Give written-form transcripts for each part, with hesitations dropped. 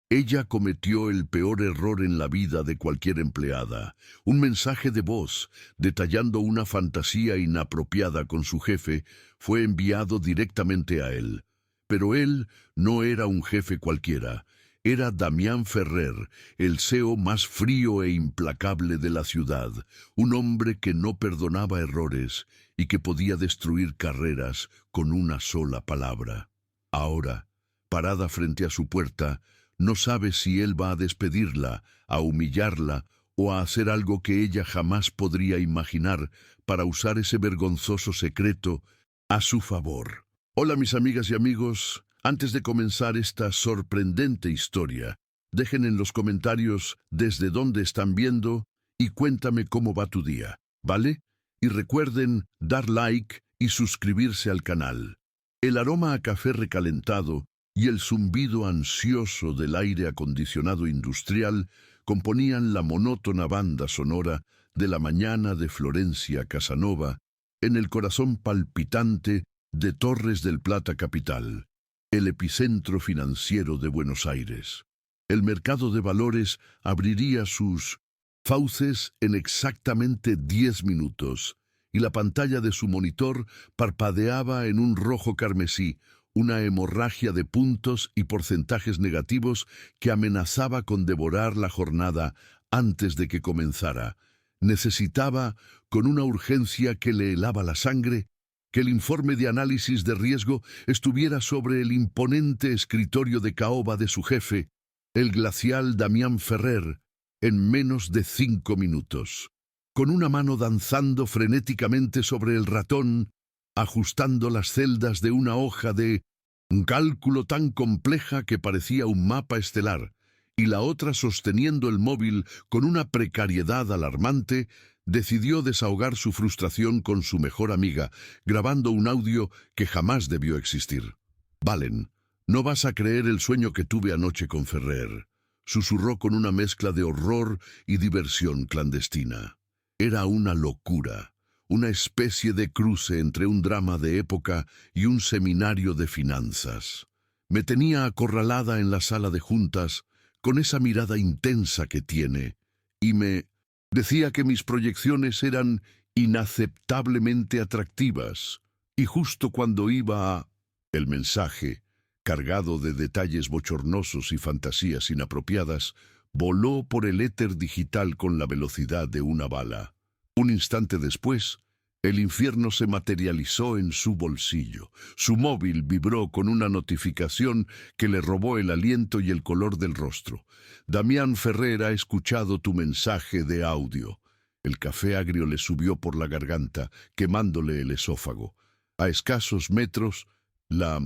Ella cometió el peor error en la vida de cualquier empleada. Un mensaje de voz, detallando una fantasía inapropiada con su jefe, fue enviado directamente a él. Pero él no era un jefe cualquiera. Era Damián Ferrer, el CEO más frío e implacable de la ciudad, un hombre que no perdonaba errores y que podía destruir carreras con una sola palabra. Ahora, parada frente a su puerta, no sabe si él va a despedirla, a humillarla o a hacer algo que ella jamás podría imaginar para usar ese vergonzoso secreto a su favor. Hola mis amigas y amigos, antes de comenzar esta sorprendente historia, dejen en los comentarios desde dónde están viendo y cuéntame cómo va tu día, ¿vale? Y recuerden dar like y suscribirse al canal. El aroma a café recalentado y el zumbido ansioso del aire acondicionado industrial componían la monótona banda sonora de la mañana de Florencia Casanova en el corazón palpitante de Torres del Plata capital, el epicentro financiero de Buenos Aires. El mercado de valores abriría sus fauces en exactamente 10 minutos y la pantalla de su monitor parpadeaba en un rojo carmesí, una hemorragia de puntos y porcentajes negativos que amenazaba con devorar la jornada antes de que comenzara. Necesitaba, con una urgencia que le helaba la sangre, que el informe de análisis de riesgo estuviera sobre el imponente escritorio de caoba de su jefe, el glacial Damián Ferrer, en menos de 5 minutos. Con una mano danzando frenéticamente sobre el ratón, ajustando las celdas de una hoja de un cálculo tan compleja que parecía un mapa estelar, y la otra sosteniendo el móvil con una precariedad alarmante, decidió desahogar su frustración con su mejor amiga, grabando un audio que jamás debió existir. «Valen, no vas a creer el sueño que tuve anoche con Ferrer», susurró con una mezcla de horror y diversión clandestina. Era una locura, una especie de cruce entre un drama de época y un seminario de finanzas. Me tenía acorralada en la sala de juntas, con esa mirada intensa que tiene, y me decía que mis proyecciones eran inaceptablemente atractivas, y justo cuando iba a... El mensaje, cargado de detalles bochornosos y fantasías inapropiadas, voló por el éter digital con la velocidad de una bala. Un instante después, el infierno se materializó en su bolsillo. Su móvil vibró con una notificación que le robó el aliento y el color del rostro. «Damián Ferrer ha escuchado tu mensaje de audio». El café agrio le subió por la garganta, quemándole el esófago. A escasos metros, la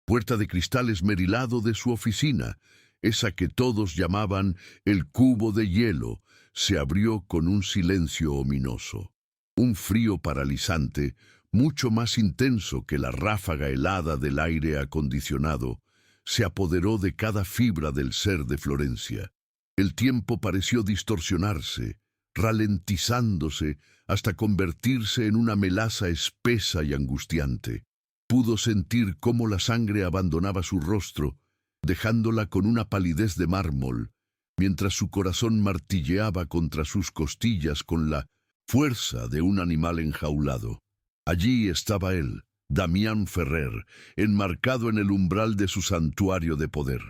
puerta de cristal esmerilado de su oficina, esa que todos llamaban el cubo de hielo, se abrió con un silencio ominoso. Un frío paralizante, mucho más intenso que la ráfaga helada del aire acondicionado, se apoderó de cada fibra del ser de Florencia. El tiempo pareció distorsionarse, ralentizándose hasta convertirse en una melaza espesa y angustiante. Pudo sentir cómo la sangre abandonaba su rostro, dejándola con una palidez de mármol, mientras su corazón martilleaba contra sus costillas con la fuerza de un animal enjaulado. Allí estaba él, Damián Ferrer, enmarcado en el umbral de su santuario de poder.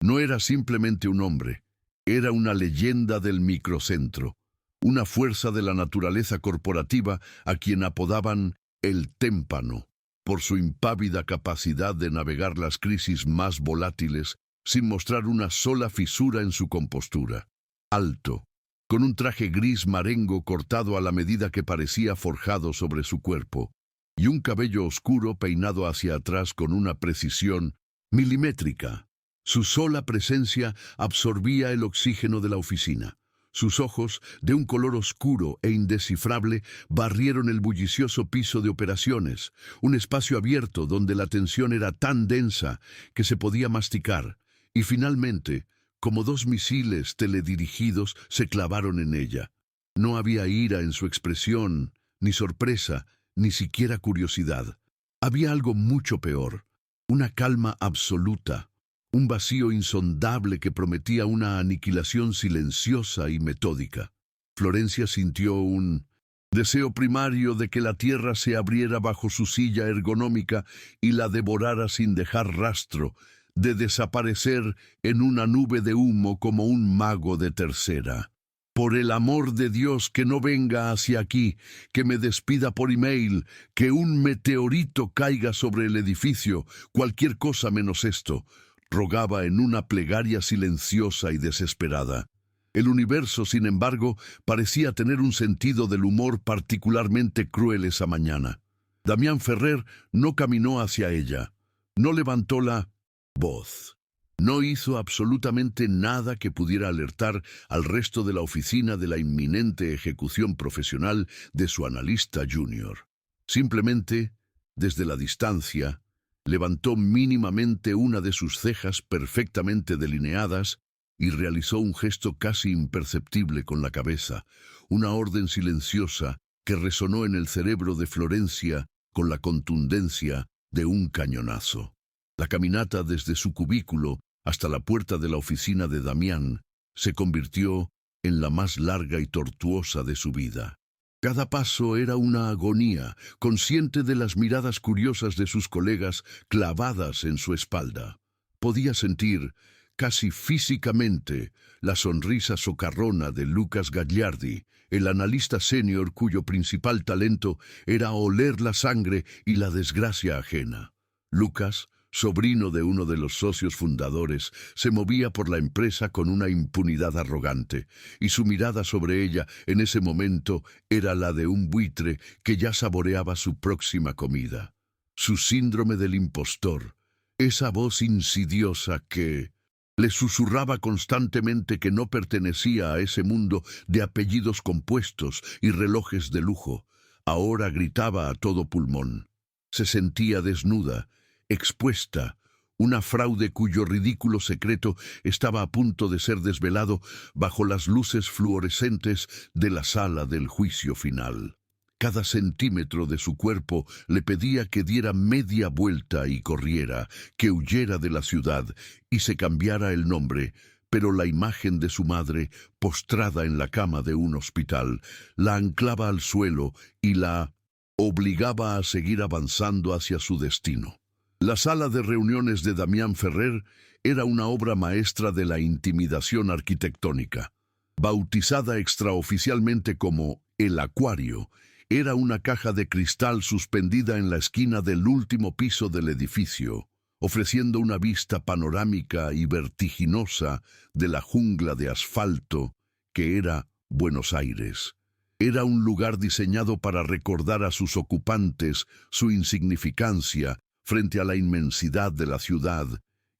No era simplemente un hombre, era una leyenda del microcentro, una fuerza de la naturaleza corporativa a quien apodaban el témpano, por su impávida capacidad de navegar las crisis más volátiles sin mostrar una sola fisura en su compostura. Alto, con un traje gris marengo cortado a la medida que parecía forjado sobre su cuerpo, y un cabello oscuro peinado hacia atrás con una precisión milimétrica. Su sola presencia absorbía el oxígeno de la oficina. Sus ojos, de un color oscuro e indescifrable, barrieron el bullicioso piso de operaciones, un espacio abierto donde la tensión era tan densa que se podía masticar, y finalmente, como dos misiles teledirigidos, se clavaron en ella. No había ira en su expresión, ni sorpresa, ni siquiera curiosidad. Había algo mucho peor, una calma absoluta, un vacío insondable que prometía una aniquilación silenciosa y metódica. Florencia sintió un deseo primario de que la tierra se abriera bajo su silla ergonómica y la devorara sin dejar rastro, de desaparecer en una nube de humo como un mago de tercera. Por el amor de Dios, que no venga hacia aquí, que me despida por email, que un meteorito caiga sobre el edificio, cualquier cosa menos esto, rogaba en una plegaria silenciosa y desesperada. El universo, sin embargo, parecía tener un sentido del humor particularmente cruel esa mañana. Damián Ferrer no caminó hacia ella, no levantó la voz. No hizo absolutamente nada que pudiera alertar al resto de la oficina de la inminente ejecución profesional de su analista junior. Simplemente, desde la distancia, levantó mínimamente una de sus cejas perfectamente delineadas y realizó un gesto casi imperceptible con la cabeza, una orden silenciosa que resonó en el cerebro de Florencia con la contundencia de un cañonazo. La caminata desde su cubículo hasta la puerta de la oficina de Damián se convirtió en la más larga y tortuosa de su vida. Cada paso era una agonía, consciente de las miradas curiosas de sus colegas clavadas en su espalda. Podía sentir, casi físicamente, la sonrisa socarrona de Lucas Gagliardi, el analista senior cuyo principal talento era oler la sangre y la desgracia ajena. Lucas, sobrino de uno de los socios fundadores, se movía por la empresa con una impunidad arrogante, y su mirada sobre ella en ese momento era la de un buitre que ya saboreaba su próxima comida. Su síndrome del impostor, esa voz insidiosa que le susurraba constantemente que no pertenecía a ese mundo de apellidos compuestos y relojes de lujo, ahora gritaba a todo pulmón. Se sentía desnuda, expuesta, una fraude cuyo ridículo secreto estaba a punto de ser desvelado bajo las luces fluorescentes de la sala del juicio final. Cada centímetro de su cuerpo le pedía que diera media vuelta y corriera, que huyera de la ciudad y se cambiara el nombre, pero la imagen de su madre, postrada en la cama de un hospital, la anclaba al suelo y la obligaba a seguir avanzando hacia su destino. La sala de reuniones de Damián Ferrer era una obra maestra de la intimidación arquitectónica. Bautizada extraoficialmente como El Acuario, era una caja de cristal suspendida en la esquina del último piso del edificio, ofreciendo una vista panorámica y vertiginosa de la jungla de asfalto que era Buenos Aires. Era un lugar diseñado para recordar a sus ocupantes su insignificancia frente a la inmensidad de la ciudad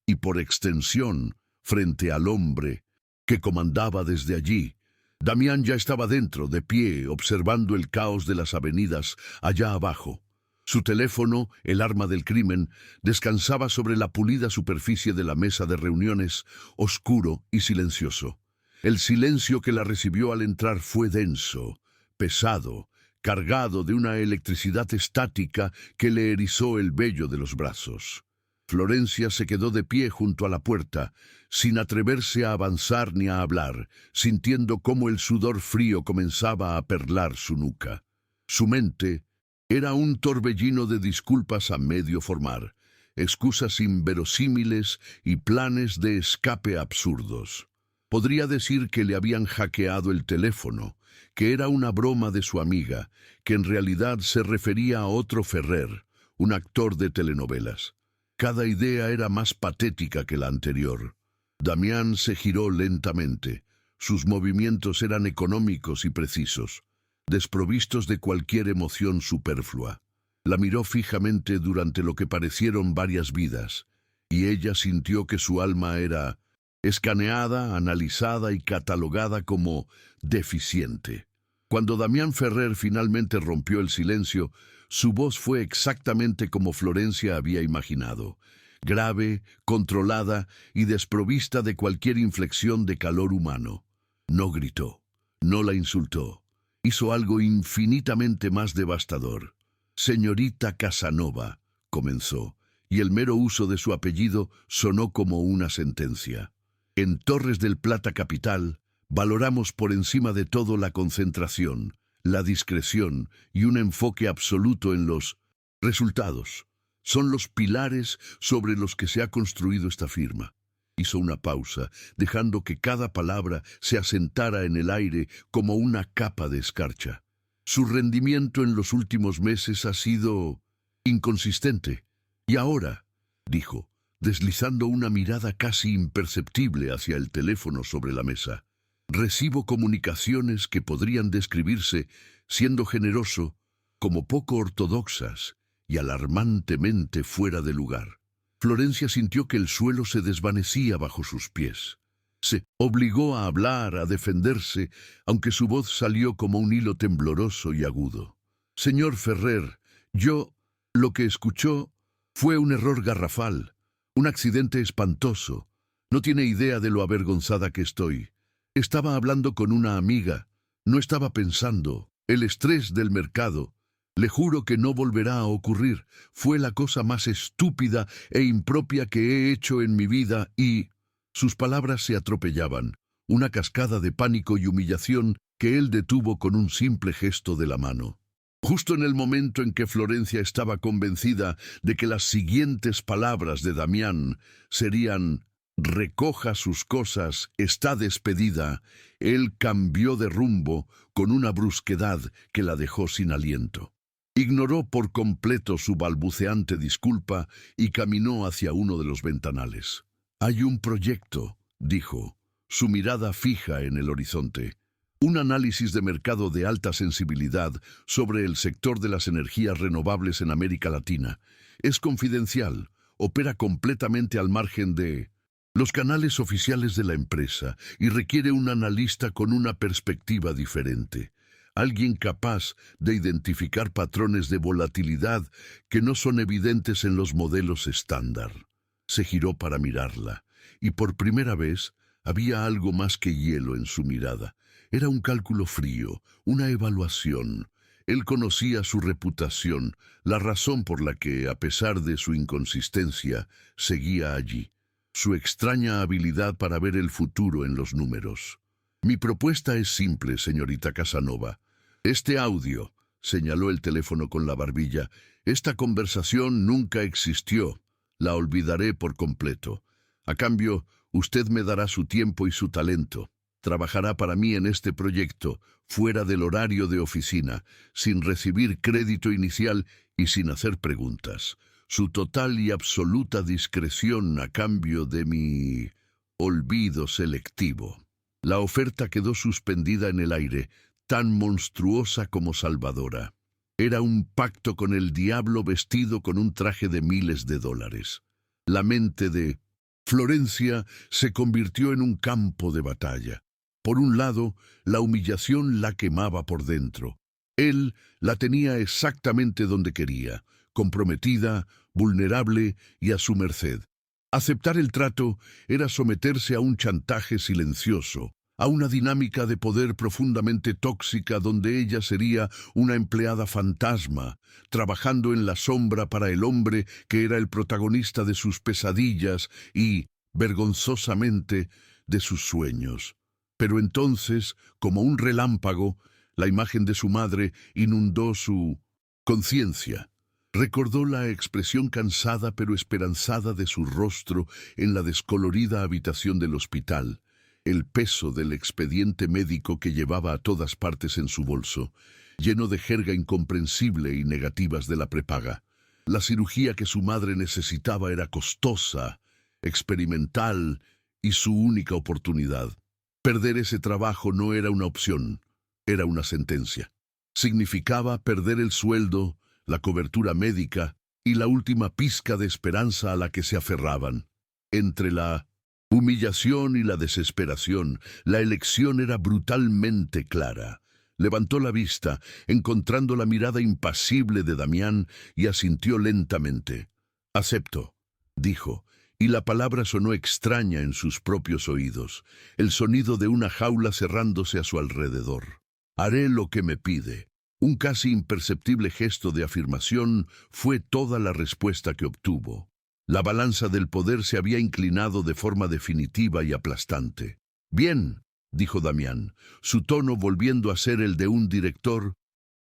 y, por extensión, frente al hombre que comandaba desde allí. Damián ya estaba dentro, de pie, observando el caos de las avenidas allá abajo. Su teléfono, el arma del crimen, descansaba sobre la pulida superficie de la mesa de reuniones, oscuro y silencioso. El silencio que la recibió al entrar fue denso, pesado, cargado de una electricidad estática que le erizó el vello de los brazos. Florencia se quedó de pie junto a la puerta, sin atreverse a avanzar ni a hablar, sintiendo cómo el sudor frío comenzaba a perlar su nuca. Su mente era un torbellino de disculpas a medio formar, excusas inverosímiles y planes de escape absurdos. Podría decir que le habían hackeado el teléfono, que era una broma de su amiga, que en realidad se refería a otro Ferrer, un actor de telenovelas. Cada idea era más patética que la anterior. Damián se giró lentamente. Sus movimientos eran económicos y precisos, desprovistos de cualquier emoción superflua. La miró fijamente durante lo que parecieron varias vidas, y ella sintió que su alma era escaneada, analizada y catalogada como deficiente. Cuando Damián Ferrer finalmente rompió el silencio, su voz fue exactamente como Florencia había imaginado, grave, controlada y desprovista de cualquier inflexión de calor humano. No gritó, no la insultó, hizo algo infinitamente más devastador. «Señorita Casanova», comenzó, y el mero uso de su apellido sonó como una sentencia. En Torres del Plata Capital, valoramos por encima de todo la concentración, la discreción y un enfoque absoluto en los resultados. Son los pilares sobre los que se ha construido esta firma. Hizo una pausa, dejando que cada palabra se asentara en el aire como una capa de escarcha. Su rendimiento en los últimos meses ha sido inconsistente. Y ahora, dijo, deslizando una mirada casi imperceptible hacia el teléfono sobre la mesa, recibo comunicaciones que podrían describirse, siendo generoso, como poco ortodoxas y alarmantemente fuera de lugar. Florencia sintió que el suelo se desvanecía bajo sus pies. Se obligó a hablar, a defenderse, aunque su voz salió como un hilo tembloroso y agudo. Señor Ferrer, lo que escuchó fue un error garrafal, un accidente espantoso. No tiene idea de lo avergonzada que estoy. Estaba hablando con una amiga, no estaba pensando. El estrés del mercado. Le juro que no volverá a ocurrir. Fue la cosa más estúpida e impropia que he hecho en mi vida y... Sus palabras se atropellaban, una cascada de pánico y humillación que él detuvo con un simple gesto de la mano. Justo en el momento en que Florencia estaba convencida de que las siguientes palabras de Damián serían «recoja sus cosas, está despedida», él cambió de rumbo con una brusquedad que la dejó sin aliento. Ignoró por completo su balbuceante disculpa y caminó hacia uno de los ventanales. «Hay un proyecto», dijo, su mirada fija en el horizonte. Un análisis de mercado de alta sensibilidad sobre el sector de las energías renovables en América Latina. Es confidencial, opera completamente al margen de los canales oficiales de la empresa y requiere un analista con una perspectiva diferente. Alguien capaz de identificar patrones de volatilidad que no son evidentes en los modelos estándar. Se giró para mirarla, y por primera vez había algo más que hielo en su mirada. Era un cálculo frío, una evaluación. Él conocía su reputación, la razón por la que, a pesar de su inconsistencia, seguía allí. Su extraña habilidad para ver el futuro en los números. «Mi propuesta es simple, señorita Casanova. Este audio», señaló el teléfono con la barbilla, «esta conversación nunca existió. La olvidaré por completo. A cambio, usted me dará su tiempo y su talento. Trabajará para mí en este proyecto, fuera del horario de oficina, sin recibir crédito inicial y sin hacer preguntas. Su total y absoluta discreción a cambio de mi olvido selectivo». La oferta quedó suspendida en el aire, tan monstruosa como salvadora. Era un pacto con el diablo vestido con un traje de miles de dólares. La mente de Florencia se convirtió en un campo de batalla. Por un lado, la humillación la quemaba por dentro. Él la tenía exactamente donde quería, comprometida, vulnerable y a su merced. Aceptar el trato era someterse a un chantaje silencioso, a una dinámica de poder profundamente tóxica donde ella sería una empleada fantasma, trabajando en la sombra para el hombre que era el protagonista de sus pesadillas y, vergonzosamente, de sus sueños. Pero entonces, como un relámpago, la imagen de su madre inundó su conciencia. Recordó la expresión cansada pero esperanzada de su rostro en la descolorida habitación del hospital, el peso del expediente médico que llevaba a todas partes en su bolso, lleno de jerga incomprensible y negativas de la prepaga. La cirugía que su madre necesitaba era costosa, experimental y su única oportunidad. Perder ese trabajo no era una opción, era una sentencia. Significaba perder el sueldo, la cobertura médica y la última pizca de esperanza a la que se aferraban. Entre la humillación y la desesperación, la elección era brutalmente clara. Levantó la vista, encontrando la mirada impasible de Damián, y asintió lentamente. «Acepto», dijo, y la palabra sonó extraña en sus propios oídos, el sonido de una jaula cerrándose a su alrededor. «Haré lo que me pide». Un casi imperceptible gesto de afirmación fue toda la respuesta que obtuvo. La balanza del poder se había inclinado de forma definitiva y aplastante. «Bien», dijo Damián, su tono volviendo a ser el de un director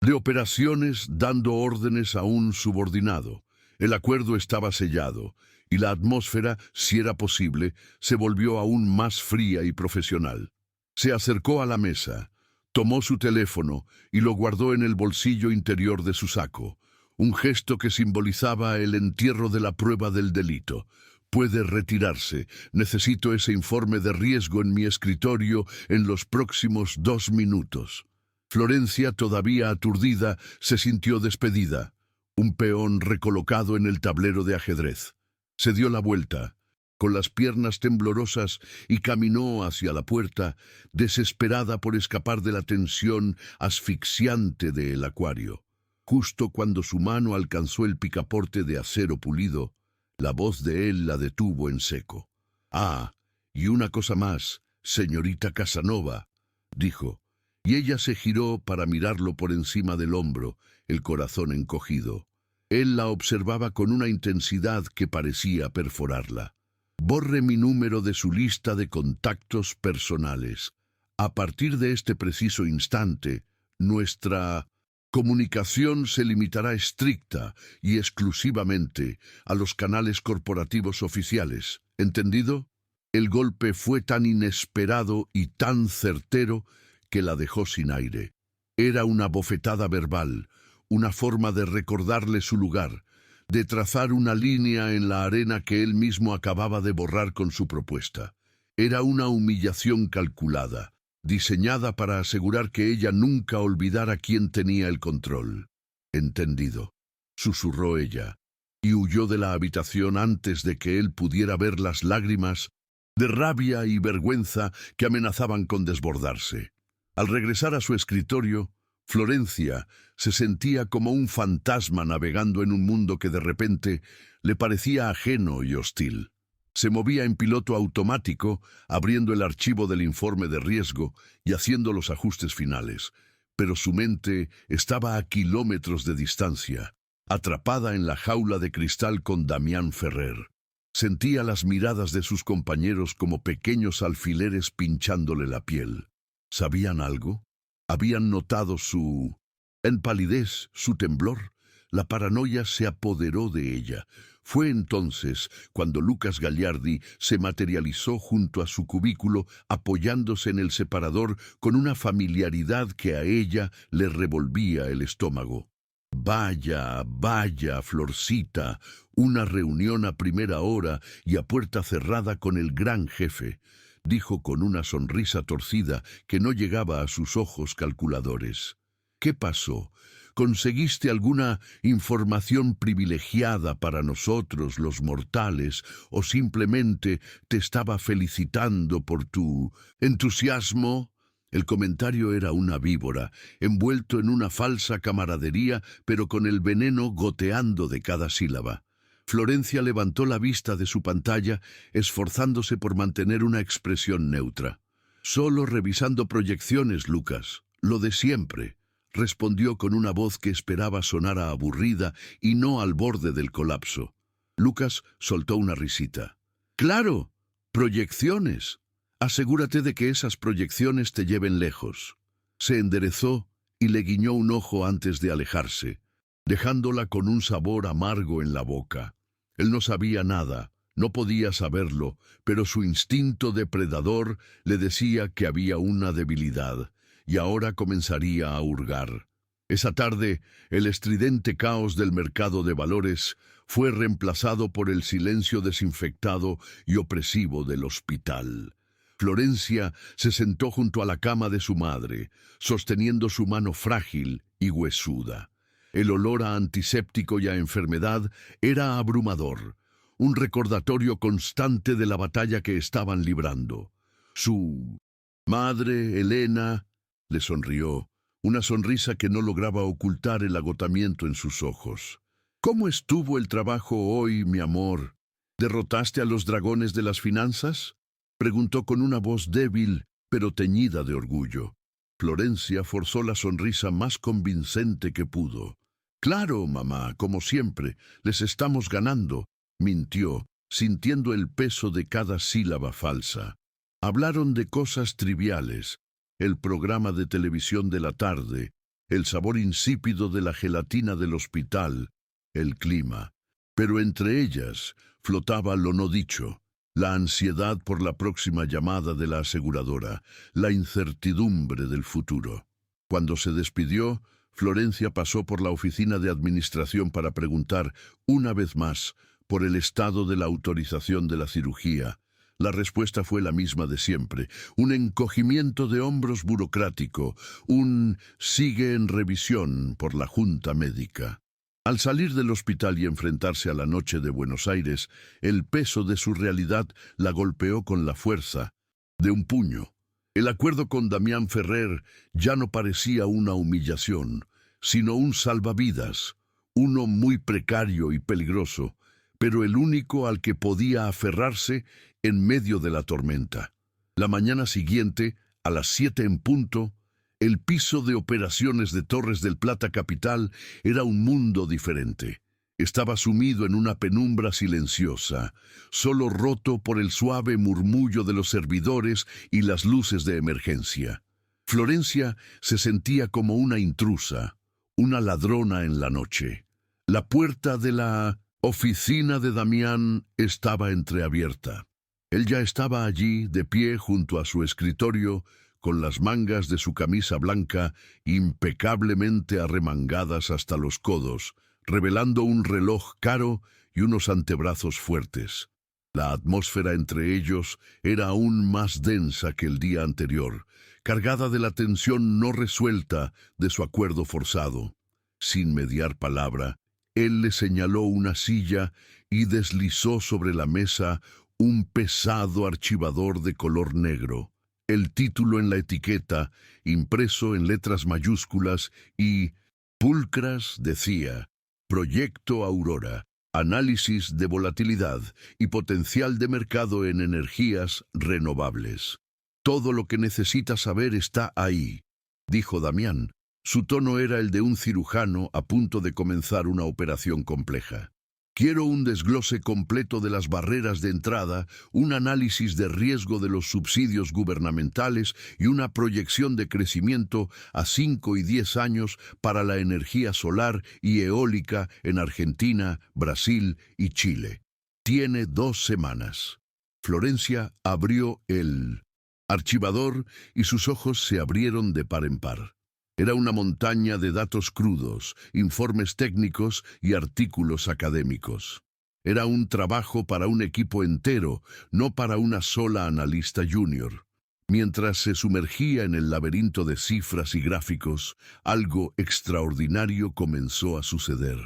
de operaciones dando órdenes a un subordinado. El acuerdo estaba sellado, y la atmósfera, si era posible, se volvió aún más fría y profesional. Se acercó a la mesa, tomó su teléfono y lo guardó en el bolsillo interior de su saco, un gesto que simbolizaba el entierro de la prueba del delito. «Puede retirarse. Necesito ese informe de riesgo en mi escritorio en los próximos 2 minutos». Florencia, todavía aturdida, se sintió despedida. Un peón recolocado en el tablero de ajedrez. Se dio la vuelta, con las piernas temblorosas, y caminó hacia la puerta, desesperada por escapar de la tensión asfixiante del acuario. Justo cuando su mano alcanzó el picaporte de acero pulido, la voz de él la detuvo en seco. «Ah, y una cosa más, señorita Casanova», dijo, y ella se giró para mirarlo por encima del hombro, el corazón encogido. Él la observaba con una intensidad que parecía perforarla. «Borre mi número de su lista de contactos personales. A partir de este preciso instante, nuestra comunicación se limitará estricta y exclusivamente a los canales corporativos oficiales. ¿Entendido?» El golpe fue tan inesperado y tan certero que la dejó sin aire. Era una bofetada verbal, una forma de recordarle su lugar, de trazar una línea en la arena que él mismo acababa de borrar con su propuesta. Era una humillación calculada, diseñada para asegurar que ella nunca olvidara quién tenía el control. «Entendido», susurró ella, y huyó de la habitación antes de que él pudiera ver las lágrimas de rabia y vergüenza que amenazaban con desbordarse. Al regresar a su escritorio, Florencia se sentía como un fantasma navegando en un mundo que de repente le parecía ajeno y hostil. Se movía en piloto automático, abriendo el archivo del informe de riesgo y haciendo los ajustes finales, pero su mente estaba a kilómetros de distancia, atrapada en la jaula de cristal con Damián Ferrer. Sentía las miradas de sus compañeros como pequeños alfileres pinchándole la piel. ¿Sabían algo? ¿Habían notado su empalidez, su temblor? La paranoia se apoderó de ella. Fue entonces cuando Lucas Gagliardi se materializó junto a su cubículo, apoyándose en el separador con una familiaridad que a ella le revolvía el estómago. «Vaya, vaya, Florcita, una reunión a primera hora y a puerta cerrada con el gran jefe», dijo con una sonrisa torcida que no llegaba a sus ojos calculadores. «¿Qué pasó? ¿Conseguiste alguna información privilegiada para nosotros, los mortales, o simplemente te estaba felicitando por tu entusiasmo?» El comentario era una víbora, envuelto en una falsa camaradería, pero con el veneno goteando de cada sílaba. Florencia levantó la vista de su pantalla, esforzándose por mantener una expresión neutra. «Solo revisando proyecciones, Lucas, lo de siempre», respondió con una voz que esperaba sonara aburrida y no al borde del colapso. Lucas soltó una risita. «Claro, proyecciones. Asegúrate de que esas proyecciones te lleven lejos». Se enderezó y le guiñó un ojo antes de alejarse, dejándola con un sabor amargo en la boca. Él no sabía nada, no podía saberlo, pero su instinto depredador le decía que había una debilidad, y ahora comenzaría a hurgar. Esa tarde, el estridente caos del mercado de valores fue reemplazado por el silencio desinfectado y opresivo del hospital. Florencia se sentó junto a la cama de su madre, sosteniendo su mano frágil y huesuda. El olor a antiséptico y a enfermedad era abrumador, un recordatorio constante de la batalla que estaban librando. Su madre, Elena, le sonrió, una sonrisa que no lograba ocultar el agotamiento en sus ojos. «¿Cómo estuvo el trabajo hoy, mi amor? ¿Derrotaste a los dragones de las finanzas?», preguntó con una voz débil, pero teñida de orgullo. Florencia forzó la sonrisa más convincente que pudo. «Claro, mamá, como siempre, les estamos ganando. Mintió, sintiendo el peso de cada sílaba falsa. Hablaron de cosas triviales, el programa de televisión de la tarde, el sabor insípido de la gelatina del hospital, el clima. Pero entre ellas flotaba lo no dicho, la ansiedad por la próxima llamada de la aseguradora, la incertidumbre del futuro. Cuando se despidió, Florencia pasó por la oficina de administración para preguntar, una vez más, por el estado de la autorización de la cirugía. La respuesta fue la misma de siempre, un encogimiento de hombros burocrático, un sigue en revisión por la junta médica. Al salir del hospital y enfrentarse a la noche de Buenos Aires, el peso de su realidad la golpeó con la fuerza de un puño. El acuerdo con Damián Ferrer ya no parecía una humillación, sino un salvavidas, uno muy precario y peligroso, pero el único al que podía aferrarse en medio de la tormenta. La mañana siguiente, a las 7 en punto, el piso de operaciones de Torres del Plata Capital era un mundo diferente. Estaba sumido en una penumbra silenciosa, solo roto por el suave murmullo de los servidores y las luces de emergencia. Florencia se sentía como una intrusa, una ladrona en la noche. La puerta de la oficina de Damián estaba entreabierta. Él ya estaba allí, de pie junto a su escritorio, con las mangas de su camisa blanca impecablemente arremangadas hasta los codos, revelando un reloj caro y unos antebrazos fuertes. La atmósfera entre ellos era aún más densa que el día anterior, cargada de la tensión no resuelta de su acuerdo forzado. Sin mediar palabra, él le señaló una silla y deslizó sobre la mesa un pesado archivador de color negro. El título en la etiqueta, impreso en letras mayúsculas y pulcras, decía: Proyecto Aurora, análisis de volatilidad y potencial de mercado en energías renovables. Todo lo que necesitas saber está ahí, dijo Damián. Su tono era el de un cirujano a punto de comenzar una operación compleja. Quiero un desglose completo de las barreras de entrada, un análisis de riesgo de los subsidios gubernamentales y una proyección de crecimiento a 5 y 10 años para la energía solar y eólica en Argentina, Brasil y Chile. Tiene 2 semanas. Florencia abrió el archivador y sus ojos se abrieron de par en par. Era una montaña de datos crudos, informes técnicos y artículos académicos. Era un trabajo para un equipo entero, no para una sola analista junior. Mientras se sumergía en el laberinto de cifras y gráficos, algo extraordinario comenzó a suceder.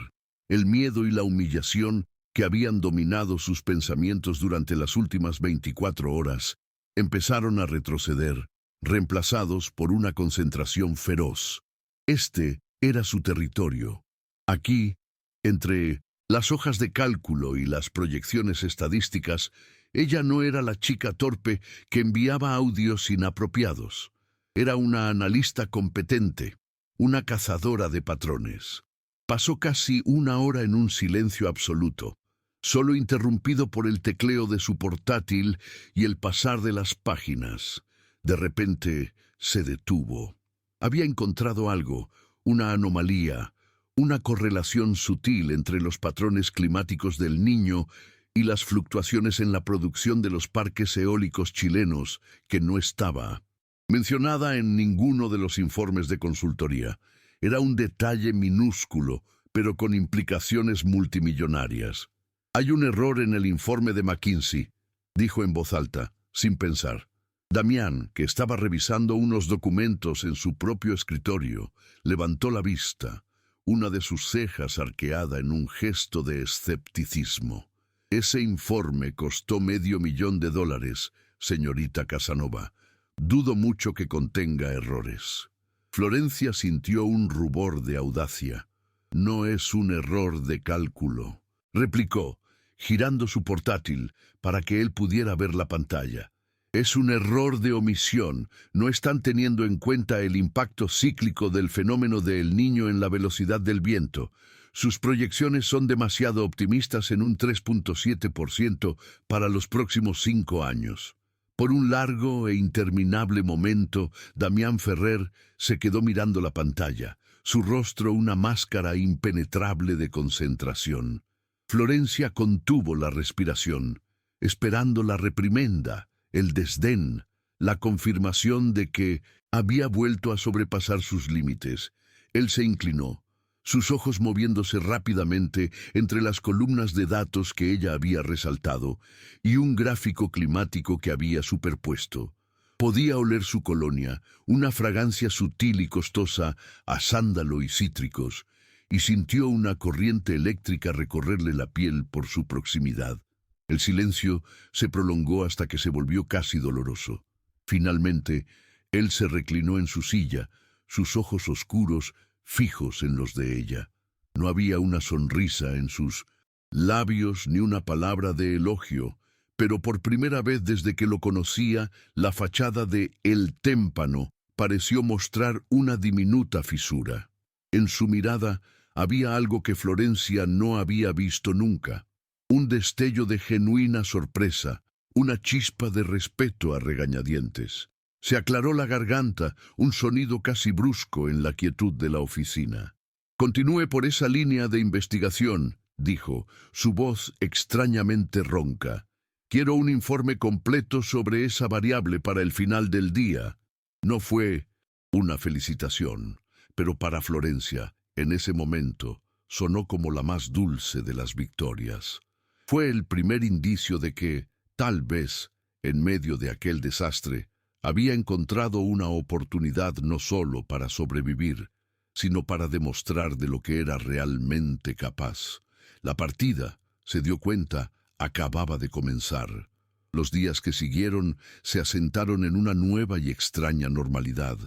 El miedo y la humillación que habían dominado sus pensamientos durante las últimas 24 horas empezaron a retroceder, reemplazados por una concentración feroz. Este era su territorio. Aquí, entre las hojas de cálculo y las proyecciones estadísticas, ella no era la chica torpe que enviaba audios inapropiados. Era una analista competente, una cazadora de patrones. Pasó casi 1 hora en un silencio absoluto, solo interrumpido por el tecleo de su portátil y el pasar de las páginas. De repente se detuvo. Había encontrado algo, una anomalía, una correlación sutil entre los patrones climáticos del Niño y las fluctuaciones en la producción de los parques eólicos chilenos, que no estaba mencionada en ninguno de los informes de consultoría. Era un detalle minúsculo, pero con implicaciones multimillonarias. Hay un error en el informe de McKinsey, dijo en voz alta, sin pensar. Damián, que estaba revisando unos documentos en su propio escritorio, levantó la vista, una de sus cejas arqueada en un gesto de escepticismo. Ese informe costó $500,000, señorita Casanova. Dudo mucho que contenga errores. Florencia sintió un rubor de audacia. No es un error de cálculo, replicó, girando su portátil para que él pudiera ver la pantalla. Es un error de omisión. No están teniendo en cuenta el impacto cíclico del fenómeno del Niño en la velocidad del viento. Sus proyecciones son demasiado optimistas en un 3.7% para los próximos 5 años. Por un largo e interminable momento, Damián Ferrer se quedó mirando la pantalla, su rostro una máscara impenetrable de concentración. Florencia contuvo la respiración, esperando la reprimenda, el desdén, la confirmación de que había vuelto a sobrepasar sus límites. Él se inclinó, sus ojos moviéndose rápidamente entre las columnas de datos que ella había resaltado y un gráfico climático que había superpuesto. Podía oler su colonia, una fragancia sutil y costosa a sándalo y cítricos, y sintió una corriente eléctrica recorrerle la piel por su proximidad. El silencio se prolongó hasta que se volvió casi doloroso. Finalmente, él se reclinó en su silla, sus ojos oscuros fijos en los de ella. No había una sonrisa en sus labios ni una palabra de elogio, pero por primera vez desde que lo conocía, la fachada de El Témpano pareció mostrar una diminuta fisura. En su mirada había algo que Florencia no había visto nunca, un destello de genuina sorpresa, una chispa de respeto a regañadientes. Se aclaró la garganta, un sonido casi brusco en la quietud de la oficina. «Continúe por esa línea de investigación», dijo, su voz extrañamente ronca. «Quiero un informe completo sobre esa variable para el final del día». No fue una felicitación, pero para Florencia, en ese momento, sonó como la más dulce de las victorias. Fue el primer indicio de que, tal vez, en medio de aquel desastre, había encontrado una oportunidad no solo para sobrevivir, sino para demostrar de lo que era realmente capaz. La partida, se dio cuenta, acababa de comenzar. Los días que siguieron se asentaron en una nueva y extraña normalidad,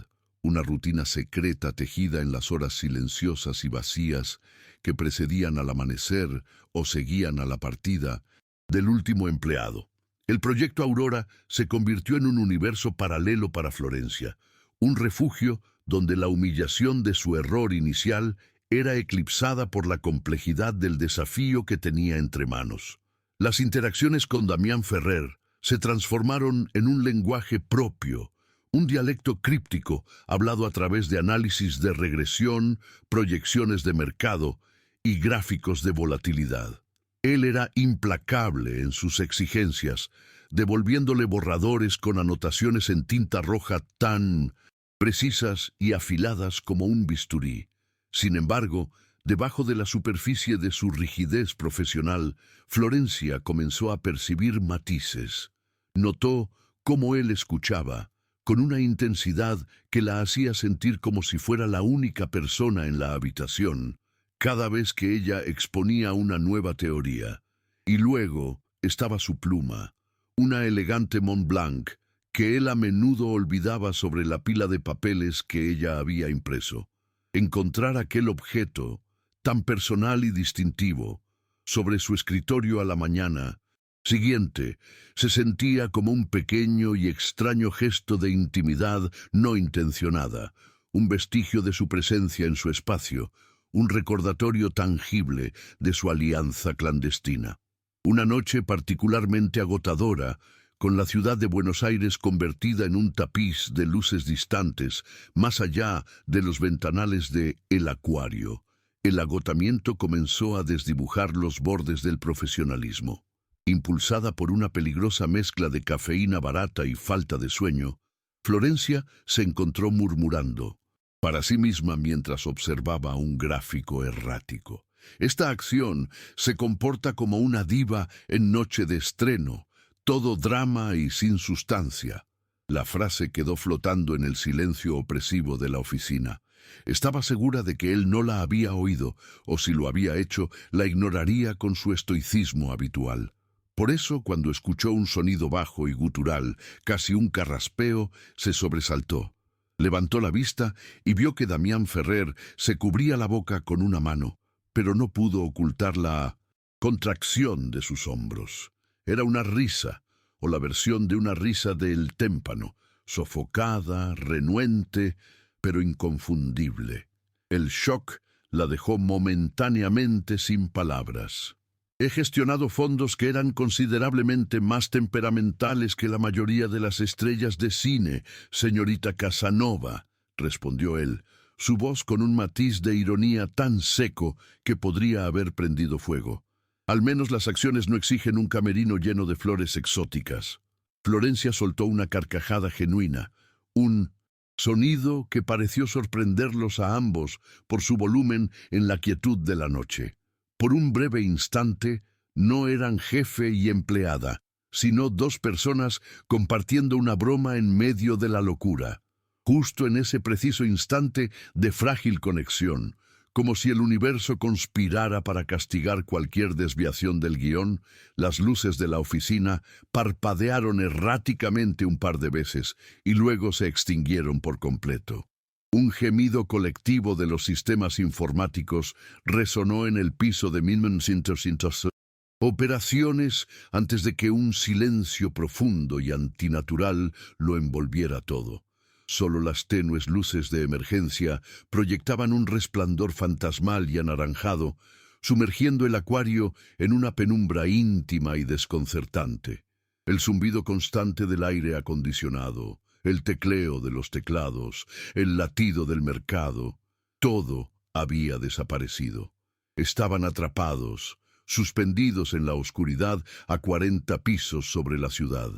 una rutina secreta tejida en las horas silenciosas y vacías que precedían al amanecer o seguían a la partida del último empleado. El proyecto Aurora se convirtió en un universo paralelo para Florencia, un refugio donde la humillación de su error inicial era eclipsada por la complejidad del desafío que tenía entre manos. Las interacciones con Damián Ferrer se transformaron en un lenguaje propio, un dialecto críptico hablado a través de análisis de regresión, proyecciones de mercado y gráficos de volatilidad. Él era implacable en sus exigencias, devolviéndole borradores con anotaciones en tinta roja tan precisas y afiladas como un bisturí. Sin embargo, debajo de la superficie de su rigidez profesional, Florencia comenzó a percibir matices. Notó cómo él escuchaba, con una intensidad que la hacía sentir como si fuera la única persona en la habitación, cada vez que ella exponía una nueva teoría. Y luego estaba su pluma, una elegante Mont Blanc, que él a menudo olvidaba sobre la pila de papeles que ella había impreso. Encontrar aquel objeto, tan personal y distintivo, sobre su escritorio a la mañana siguiente, se sentía como un pequeño y extraño gesto de intimidad no intencionada, un vestigio de su presencia en su espacio, un recordatorio tangible de su alianza clandestina. Una noche particularmente agotadora, con la ciudad de Buenos Aires convertida en un tapiz de luces distantes, más allá de los ventanales de El Acuario, el agotamiento comenzó a desdibujar los bordes del profesionalismo. Impulsada por una peligrosa mezcla de cafeína barata y falta de sueño, Florencia se encontró murmurando para sí misma mientras observaba un gráfico errático. Esta acción se comporta como una diva en noche de estreno, todo drama y sin sustancia. La frase quedó flotando en el silencio opresivo de la oficina. Estaba segura de que él no la había oído, o si lo había hecho, la ignoraría con su estoicismo habitual. Por eso, cuando escuchó un sonido bajo y gutural, casi un carraspeo, se sobresaltó. Levantó la vista y vio que Damián Ferrer se cubría la boca con una mano, pero no pudo ocultar la contracción de sus hombros. Era una risa, o la versión de una risa de El Témpano, sofocada, renuente, pero inconfundible. El shock la dejó momentáneamente sin palabras. He gestionado fondos que eran considerablemente más temperamentales que la mayoría de las estrellas de cine, señorita Casanova, respondió él, su voz con un matiz de ironía tan seco que podría haber prendido fuego. Al menos las acciones no exigen un camerino lleno de flores exóticas. Florencia soltó una carcajada genuina, un sonido que pareció sorprenderlos a ambos por su volumen en la quietud de la noche. Por un breve instante, no eran jefe y empleada, sino dos personas compartiendo una broma en medio de la locura. Justo en ese preciso instante de frágil conexión, como si el universo conspirara para castigar cualquier desviación del guión, las luces de la oficina parpadearon erráticamente un par de veces y luego se extinguieron por completo. Un gemido colectivo de los sistemas informáticos resonó en el piso de Minmans Operaciones antes de que un silencio profundo y antinatural lo envolviera todo. Solo las tenues luces de emergencia proyectaban un resplandor fantasmal y anaranjado, sumergiendo el acuario en una penumbra íntima y desconcertante. El zumbido constante del aire acondicionado, el tecleo de los teclados, el latido del mercado, todo había desaparecido. Estaban atrapados, suspendidos en la oscuridad a 40 pisos sobre la ciudad.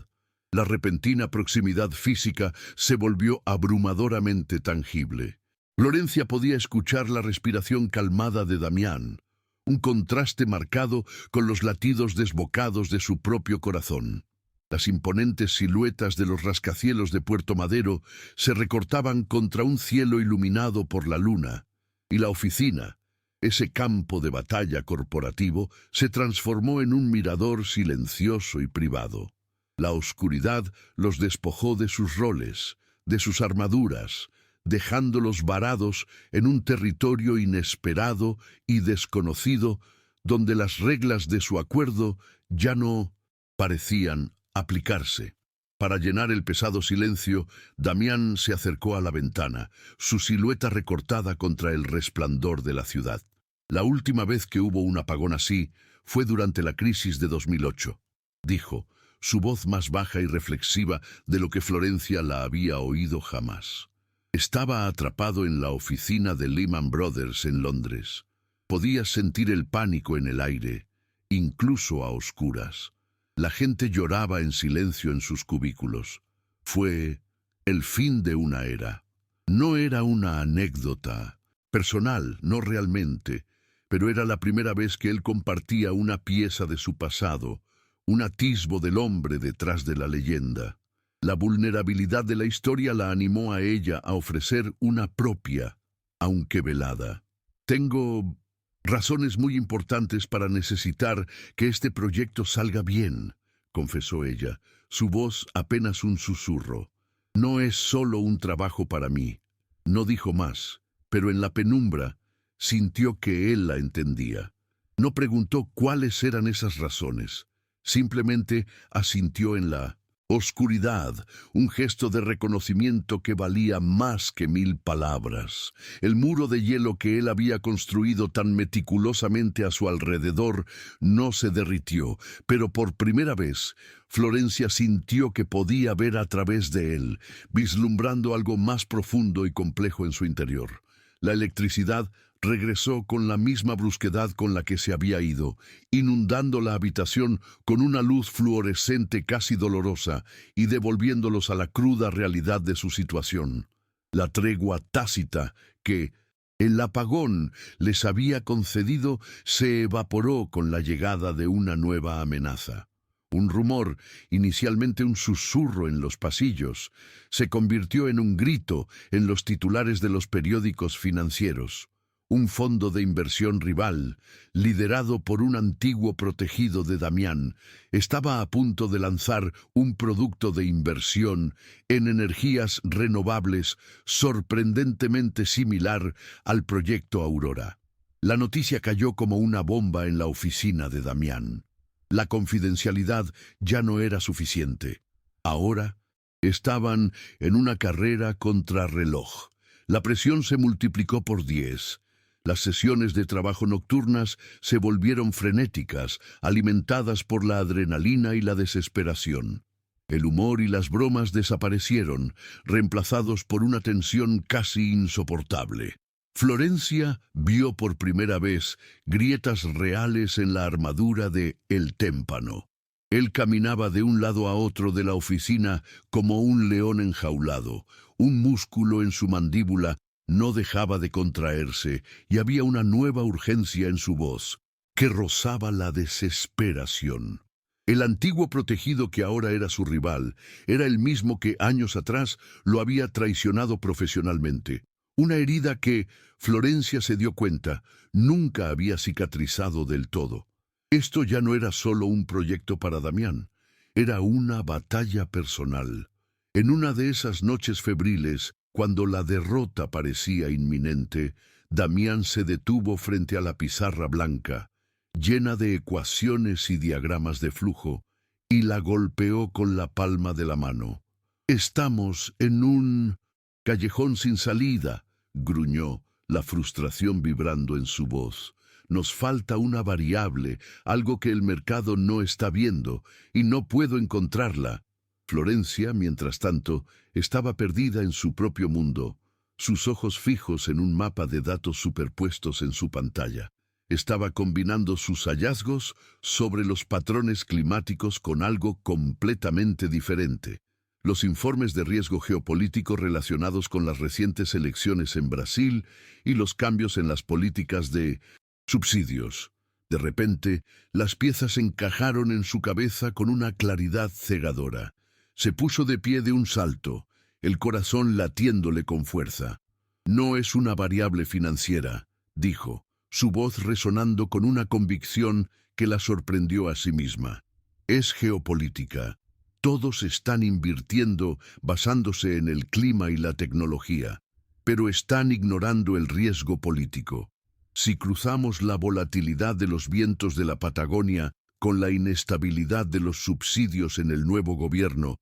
La repentina proximidad física se volvió abrumadoramente tangible. Florencia podía escuchar la respiración calmada de Damián, un contraste marcado con los latidos desbocados de su propio corazón. Las imponentes siluetas de los rascacielos de Puerto Madero se recortaban contra un cielo iluminado por la luna, y la oficina, ese campo de batalla corporativo, se transformó en un mirador silencioso y privado. La oscuridad los despojó de sus roles, de sus armaduras, dejándolos varados en un territorio inesperado y desconocido, donde las reglas de su acuerdo ya no parecían aplicarse. Para llenar el pesado silencio, Damián se acercó a la ventana, su silueta recortada contra el resplandor de la ciudad. La última vez que hubo un apagón así fue durante la crisis de 2008, dijo, su voz más baja y reflexiva de lo que Florencia la había oído jamás. Estaba atrapado en la oficina de Lehman Brothers en Londres. Podía sentir el pánico en el aire, incluso a oscuras. La gente lloraba en silencio en sus cubículos. Fue el fin de una era. No era una anécdota personal, no realmente, pero era la primera vez que él compartía una pieza de su pasado, un atisbo del hombre detrás de la leyenda. La vulnerabilidad de la historia la animó a ella a ofrecer una propia, aunque velada. Tengo razones muy importantes para necesitar que este proyecto salga bien, confesó ella, su voz apenas un susurro. No es solo un trabajo para mí. No dijo más, pero en la penumbra sintió que él la entendía. No preguntó cuáles eran esas razones. Simplemente asintió en la oscuridad, un gesto de reconocimiento que valía más que 1000 palabras. El muro de hielo que él había construido tan meticulosamente a su alrededor no se derritió, pero por primera vez Florencia sintió que podía ver a través de él, vislumbrando algo más profundo y complejo en su interior. La electricidad regresó con la misma brusquedad con la que se había ido, inundando la habitación con una luz fluorescente casi dolorosa y devolviéndolos a la cruda realidad de su situación. La tregua tácita que el apagón les había concedido se evaporó con la llegada de una nueva amenaza. Un rumor, inicialmente un susurro en los pasillos, se convirtió en un grito en los titulares de los periódicos financieros. Un fondo de inversión rival, liderado por un antiguo protegido de Damián, estaba a punto de lanzar un producto de inversión en energías renovables sorprendentemente similar al proyecto Aurora. La noticia cayó como una bomba en la oficina de Damián. La confidencialidad ya no era suficiente. Ahora estaban en una carrera contrarreloj. La presión se multiplicó por 10. Las sesiones de trabajo nocturnas se volvieron frenéticas, alimentadas por la adrenalina y la desesperación. El humor y las bromas desaparecieron, reemplazados por una tensión casi insoportable. Florencia vio por primera vez grietas reales en la armadura de El Témpano. Él caminaba de un lado a otro de la oficina como un león enjaulado. Un músculo en su mandíbula no dejaba de contraerse y había una nueva urgencia en su voz, que rozaba la desesperación. El antiguo protegido que ahora era su rival era el mismo que años atrás lo había traicionado profesionalmente. Una herida que, Florencia se dio cuenta, nunca había cicatrizado del todo. Esto ya no era solo un proyecto para Damián, era una batalla personal. En una de esas noches febriles, cuando la derrota parecía inminente, Damián se detuvo frente a la pizarra blanca, llena de ecuaciones y diagramas de flujo, y la golpeó con la palma de la mano. «Estamos en un callejón sin salida», gruñó, la frustración vibrando en su voz. «Nos falta una variable, algo que el mercado no está viendo, y no puedo encontrarla». Florencia, mientras tanto, estaba perdida en su propio mundo, sus ojos fijos en un mapa de datos superpuestos en su pantalla. Estaba combinando sus hallazgos sobre los patrones climáticos con algo completamente diferente. Los informes de riesgo geopolítico relacionados con las recientes elecciones en Brasil y los cambios en las políticas de subsidios. De repente, las piezas encajaron en su cabeza con una claridad cegadora. Se puso de pie de un salto, el corazón latiéndole con fuerza. «No es una variable financiera», dijo, su voz resonando con una convicción que la sorprendió a sí misma. «Es geopolítica. Todos están invirtiendo basándose en el clima y la tecnología, pero están ignorando el riesgo político. Si cruzamos la volatilidad de los vientos de la Patagonia con la inestabilidad de los subsidios en el nuevo gobierno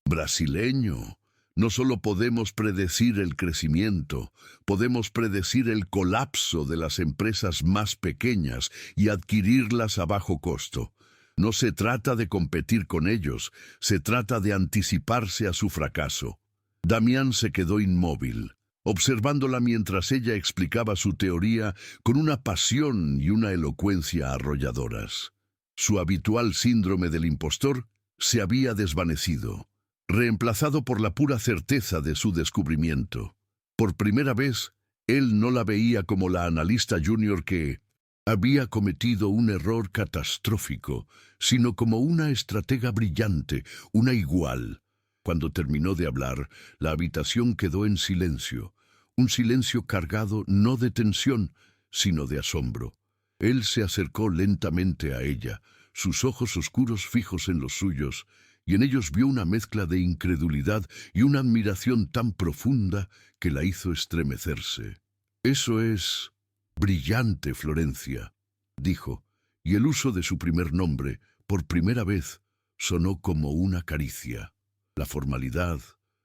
brasileño, no solo podemos predecir el crecimiento, podemos predecir el colapso de las empresas más pequeñas y adquirirlas a bajo costo. No se trata de competir con ellos, se trata de anticiparse a su fracaso». Damián se quedó inmóvil, observándola mientras ella explicaba su teoría con una pasión y una elocuencia arrolladoras. Su habitual síndrome del impostor se había desvanecido, reemplazado por la pura certeza de su descubrimiento. Por primera vez, él no la veía como la analista junior que había cometido un error catastrófico, sino como una estratega brillante, una igual. Cuando terminó de hablar, la habitación quedó en silencio, un silencio cargado no de tensión, sino de asombro. Él se acercó lentamente a ella, sus ojos oscuros fijos en los suyos, y en ellos vio una mezcla de incredulidad y una admiración tan profunda que la hizo estremecerse. «Eso es brillante, Florencia», dijo, y el uso de su primer nombre, por primera vez, sonó como una caricia. La formalidad,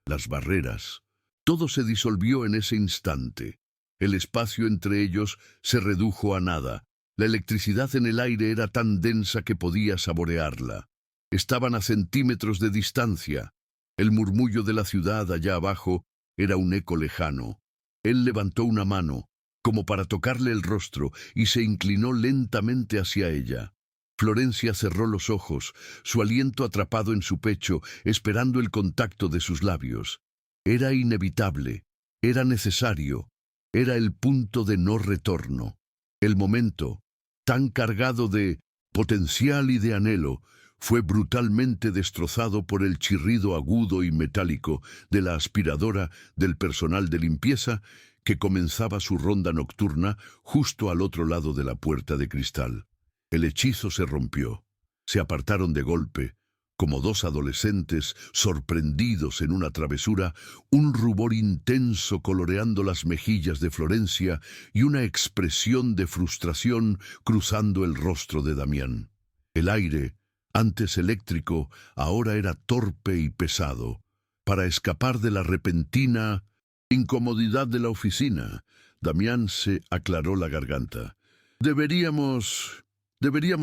las barreras, todo se disolvió en ese instante. El espacio entre ellos se redujo a nada. La electricidad en el aire era tan densa que podía saborearla. Estaban a centímetros de distancia. El murmullo de la ciudad allá abajo era un eco lejano. Él levantó una mano, como para tocarle el rostro, y se inclinó lentamente hacia ella. Florencia cerró los ojos, su aliento atrapado en su pecho, esperando el contacto de sus labios. Era inevitable, era necesario, era el punto de no retorno. El momento, tan cargado de potencial y de anhelo, fue brutalmente destrozado por el chirrido agudo y metálico de la aspiradora del personal de limpieza que comenzaba su ronda nocturna justo al otro lado de la puerta de cristal. El hechizo se rompió. Se apartaron de golpe, como dos adolescentes sorprendidos en una travesura, un rubor intenso coloreando las mejillas de Florencia y una expresión de frustración cruzando el rostro de Damián. El aire, antes eléctrico, ahora era torpe y pesado. Para escapar de la repentina incomodidad de la oficina, Damián se aclaró la garganta. Deberíamos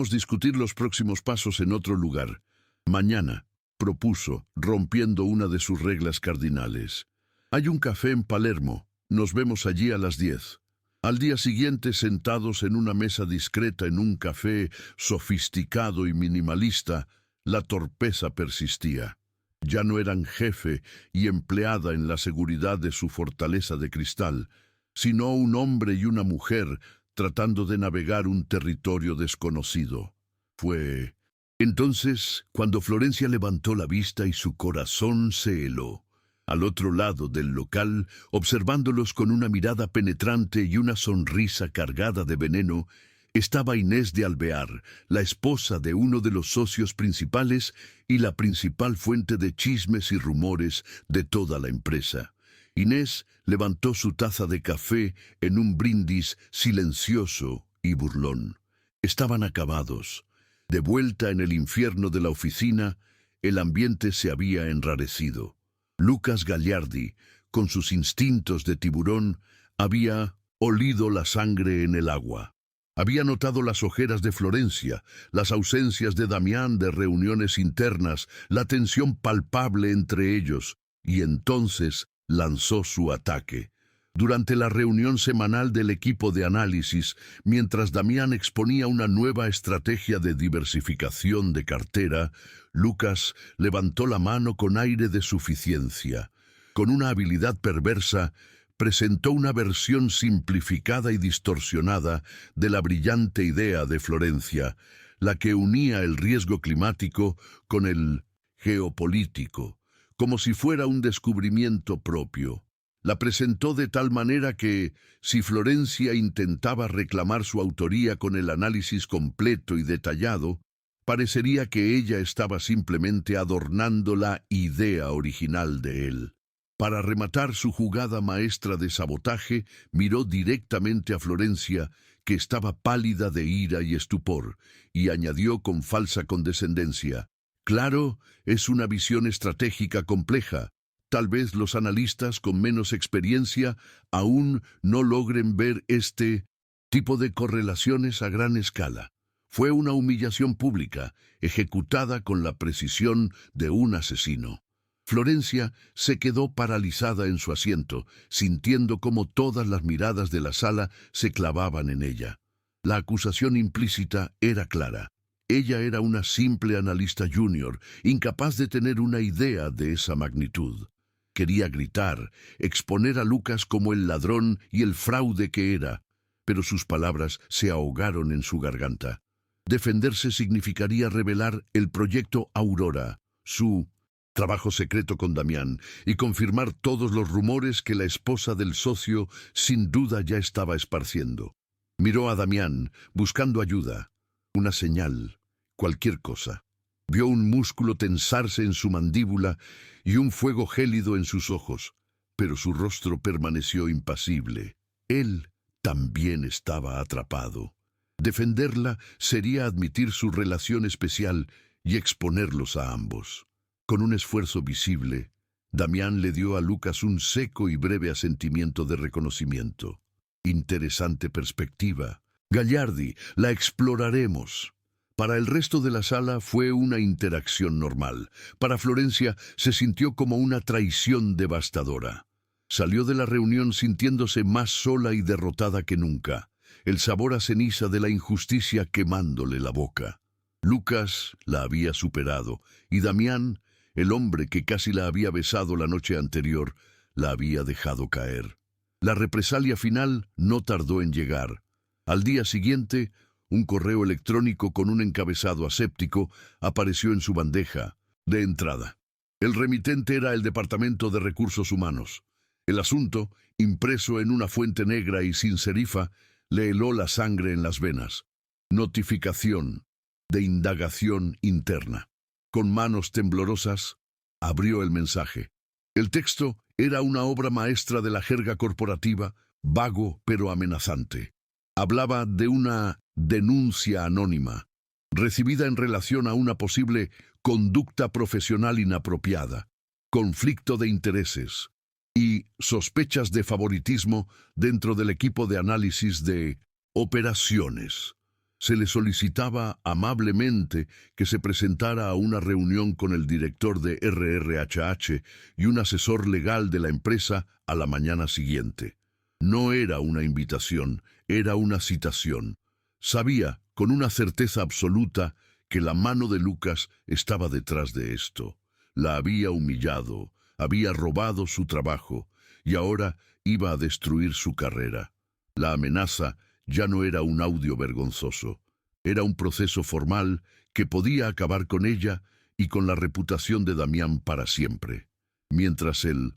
discutir los próximos pasos en otro lugar. Mañana, propuso, rompiendo una de sus reglas cardinales. Hay un café en Palermo. Nos vemos allí a las 10. Al día siguiente, sentados en una mesa discreta en un café sofisticado y minimalista, la torpeza persistía. Ya no eran jefe y empleada en la seguridad de su fortaleza de cristal, sino un hombre y una mujer tratando de navegar un territorio desconocido. Fue entonces cuando Florencia levantó la vista y su corazón se heló. Al otro lado del local, observándolos con una mirada penetrante y una sonrisa cargada de veneno, estaba Inés de Alvear, la esposa de uno de los socios principales y la principal fuente de chismes y rumores de toda la empresa. Inés levantó su taza de café en un brindis silencioso y burlón. Estaban acabados. De vuelta en el infierno de la oficina, el ambiente se había enrarecido. Lucas Gagliardi, con sus instintos de tiburón, había olido la sangre en el agua. Había notado las ojeras de Florencia, las ausencias de Damián de reuniones internas, la tensión palpable entre ellos, y entonces lanzó su ataque. Durante la reunión semanal del equipo de análisis, mientras Damián exponía una nueva estrategia de diversificación de cartera, Lucas levantó la mano con aire de suficiencia. Con una habilidad perversa, presentó una versión simplificada y distorsionada de la brillante idea de Florencia, la que unía el riesgo climático con el geopolítico, como si fuera un descubrimiento propio. La presentó de tal manera que, si Florencia intentaba reclamar su autoría con el análisis completo y detallado, parecería que ella estaba simplemente adornando la idea original de él. Para rematar su jugada maestra de sabotaje, miró directamente a Florencia, que estaba pálida de ira y estupor, y añadió con falsa condescendencia: «Claro, es una visión estratégica compleja. Tal vez los analistas con menos experiencia aún no logren ver este tipo de correlaciones a gran escala. Fue una humillación pública, ejecutada con la precisión de un asesino». Florencia se quedó paralizada en su asiento, sintiendo cómo todas las miradas de la sala se clavaban en ella. La acusación implícita era clara. Ella era una simple analista junior, incapaz de tener una idea de esa magnitud. Quería gritar, exponer a Lucas como el ladrón y el fraude que era, pero sus palabras se ahogaron en su garganta. Defenderse significaría revelar el proyecto Aurora, su trabajo secreto con Damián, y confirmar todos los rumores que la esposa del socio sin duda ya estaba esparciendo. Miró a Damián, buscando ayuda, una señal, cualquier cosa. Vio un músculo tensarse en su mandíbula y un fuego gélido en sus ojos, pero su rostro permaneció impasible. Él también estaba atrapado. Defenderla sería admitir su relación especial y exponerlos a ambos. Con un esfuerzo visible, Damián le dio a Lucas un seco y breve asentimiento de reconocimiento. Interesante perspectiva. Gagliardi, la exploraremos. Para el resto de la sala fue una interacción normal. Para Florencia se sintió como una traición devastadora. Salió de la reunión sintiéndose más sola y derrotada que nunca, el sabor a ceniza de la injusticia quemándole la boca. Lucas la había superado, y Damián, el hombre que casi la había besado la noche anterior, la había dejado caer. La represalia final no tardó en llegar. Al día siguiente, un correo electrónico con un encabezado aséptico apareció en su bandeja de entrada. El remitente era el Departamento de Recursos Humanos. El asunto, impreso en una fuente negra y sin serifa, le heló la sangre en las venas. Notificación de indagación interna. Con manos temblorosas, abrió el mensaje. El texto era una obra maestra de la jerga corporativa, vago pero amenazante. Hablaba de una denuncia anónima, recibida en relación a una posible conducta profesional inapropiada, conflicto de intereses, y sospechas de favoritismo dentro del equipo de análisis de operaciones. Se le solicitaba amablemente que se presentara a una reunión con el director de RRHH y un asesor legal de la empresa a la mañana siguiente. No era una invitación, era una citación. Sabía, con una certeza absoluta, que la mano de Lucas estaba detrás de esto. La había humillado, había robado su trabajo, y ahora iba a destruir su carrera. La amenaza ya no era un audio vergonzoso. Era un proceso formal que podía acabar con ella y con la reputación de Damián para siempre. Mientras el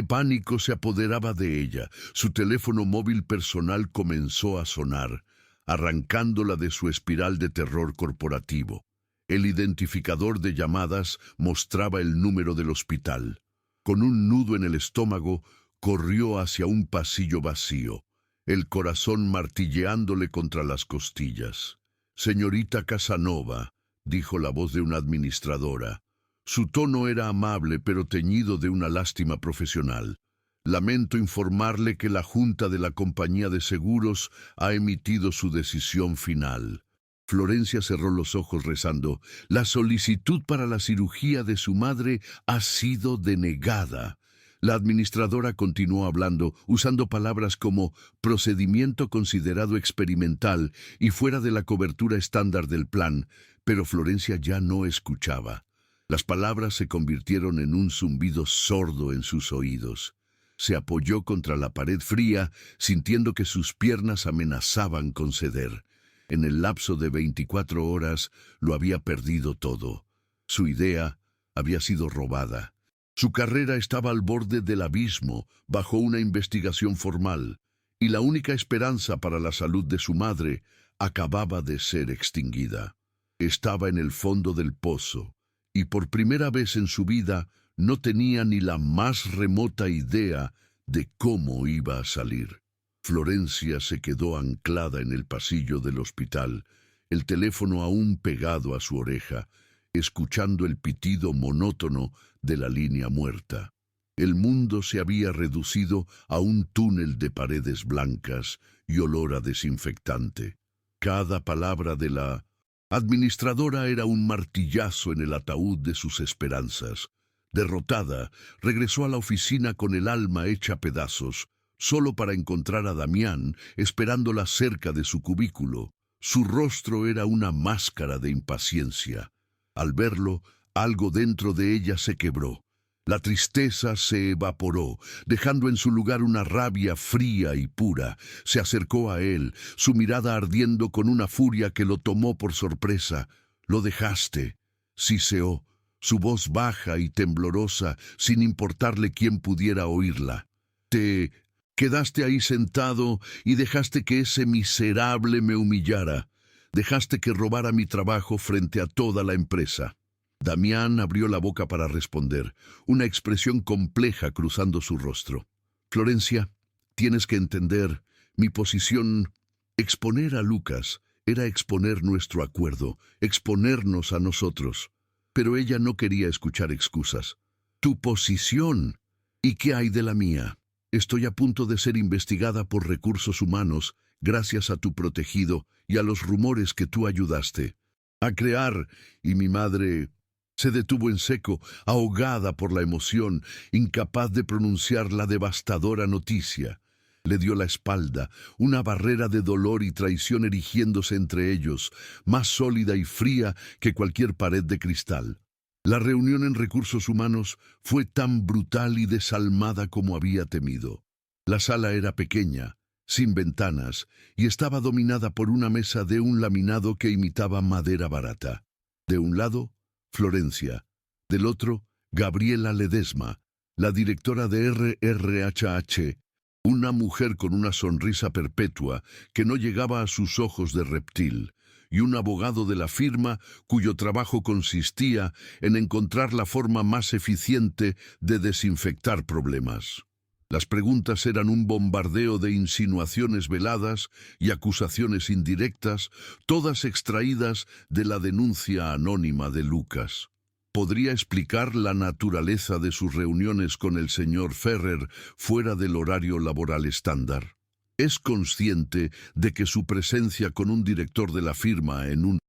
pánico se apoderaba de ella, su teléfono móvil personal comenzó a sonar, arrancándola de su espiral de terror corporativo. El identificador de llamadas mostraba el número del hospital. Con un nudo en el estómago, corrió hacia un pasillo vacío, el corazón martilleándole contra las costillas. «Señorita Casanova», dijo la voz de una administradora. Su tono era amable pero teñido de una lástima profesional. «Lamento informarle que la Junta de la Compañía de Seguros ha emitido su decisión final». Florencia cerró los ojos rezando. La solicitud para la cirugía de su madre ha sido denegada. La administradora continuó hablando, usando palabras como procedimiento considerado experimental y fuera de la cobertura estándar del plan, pero Florencia ya no escuchaba. Las palabras se convirtieron en un zumbido sordo en sus oídos. Se apoyó contra la pared fría, sintiendo que sus piernas amenazaban con ceder. En el lapso de 24 horas lo había perdido todo. Su idea había sido robada. Su carrera estaba al borde del abismo, bajo una investigación formal, y la única esperanza para la salud de su madre acababa de ser extinguida. Estaba en el fondo del pozo, y por primera vez en su vida no tenía ni la más remota idea de cómo iba a salir. Florencia se quedó anclada en el pasillo del hospital, el teléfono aún pegado a su oreja, escuchando el pitido monótono de la línea muerta. El mundo se había reducido a un túnel de paredes blancas y olor a desinfectante. Cada palabra de la administradora era un martillazo en el ataúd de sus esperanzas. Derrotada, regresó a la oficina con el alma hecha pedazos, solo para encontrar a Damián esperándola cerca de su cubículo. Su rostro era una máscara de impaciencia. Al verlo, algo dentro de ella se quebró. La tristeza se evaporó, dejando en su lugar una rabia fría y pura. Se acercó a él, su mirada ardiendo con una furia que lo tomó por sorpresa. «Lo dejaste», siseó, su voz baja y temblorosa, sin importarle quién pudiera oírla. «Te quedaste ahí sentado y dejaste que ese miserable me humillara. Dejaste que robara mi trabajo frente a toda la empresa». Damián abrió la boca para responder, una expresión compleja cruzando su rostro. «Florencia, tienes que entender, mi posición, exponer a Lucas, era exponer nuestro acuerdo, exponernos a nosotros». Pero ella no quería escuchar excusas. «Tu posición. ¿Y qué hay de la mía? Estoy a punto de ser investigada por recursos humanos, gracias a tu protegido y a los rumores que tú ayudaste a crear, y mi madre...» Se detuvo en seco, ahogada por la emoción, incapaz de pronunciar la devastadora noticia. Le dio la espalda, una barrera de dolor y traición erigiéndose entre ellos, más sólida y fría que cualquier pared de cristal. La reunión en recursos humanos fue tan brutal y desalmada como había temido. La sala era pequeña, sin ventanas, y estaba dominada por una mesa de un laminado que imitaba madera barata. De un lado, Florencia. Del otro, Gabriela Ledesma, la directora de RRHH, una mujer con una sonrisa perpetua que no llegaba a sus ojos de reptil, y un abogado de la firma cuyo trabajo consistía en encontrar la forma más eficiente de desinfectar problemas. Las preguntas eran un bombardeo de insinuaciones veladas y acusaciones indirectas, todas extraídas de la denuncia anónima de Lucas. podría explicar la naturaleza de sus reuniones con el señor Ferrer fuera del horario laboral estándar. Es consciente de que su presencia con un director de la firma en un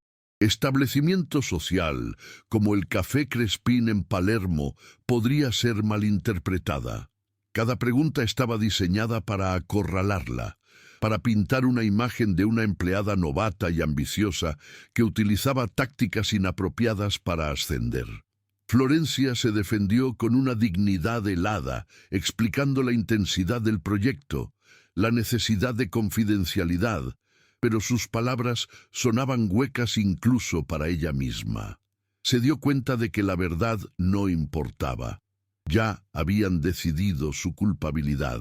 establecimiento social como el Café Crespín en Palermo podría ser malinterpretada. Cada pregunta estaba diseñada para acorralarla, para pintar una imagen de una empleada novata y ambiciosa que utilizaba tácticas inapropiadas para ascender. Florencia se defendió con una dignidad helada, explicando la intensidad del proyecto, la necesidad de confidencialidad, pero sus palabras sonaban huecas incluso para ella misma. Se dio cuenta de que la verdad no importaba. Ya habían decidido su culpabilidad.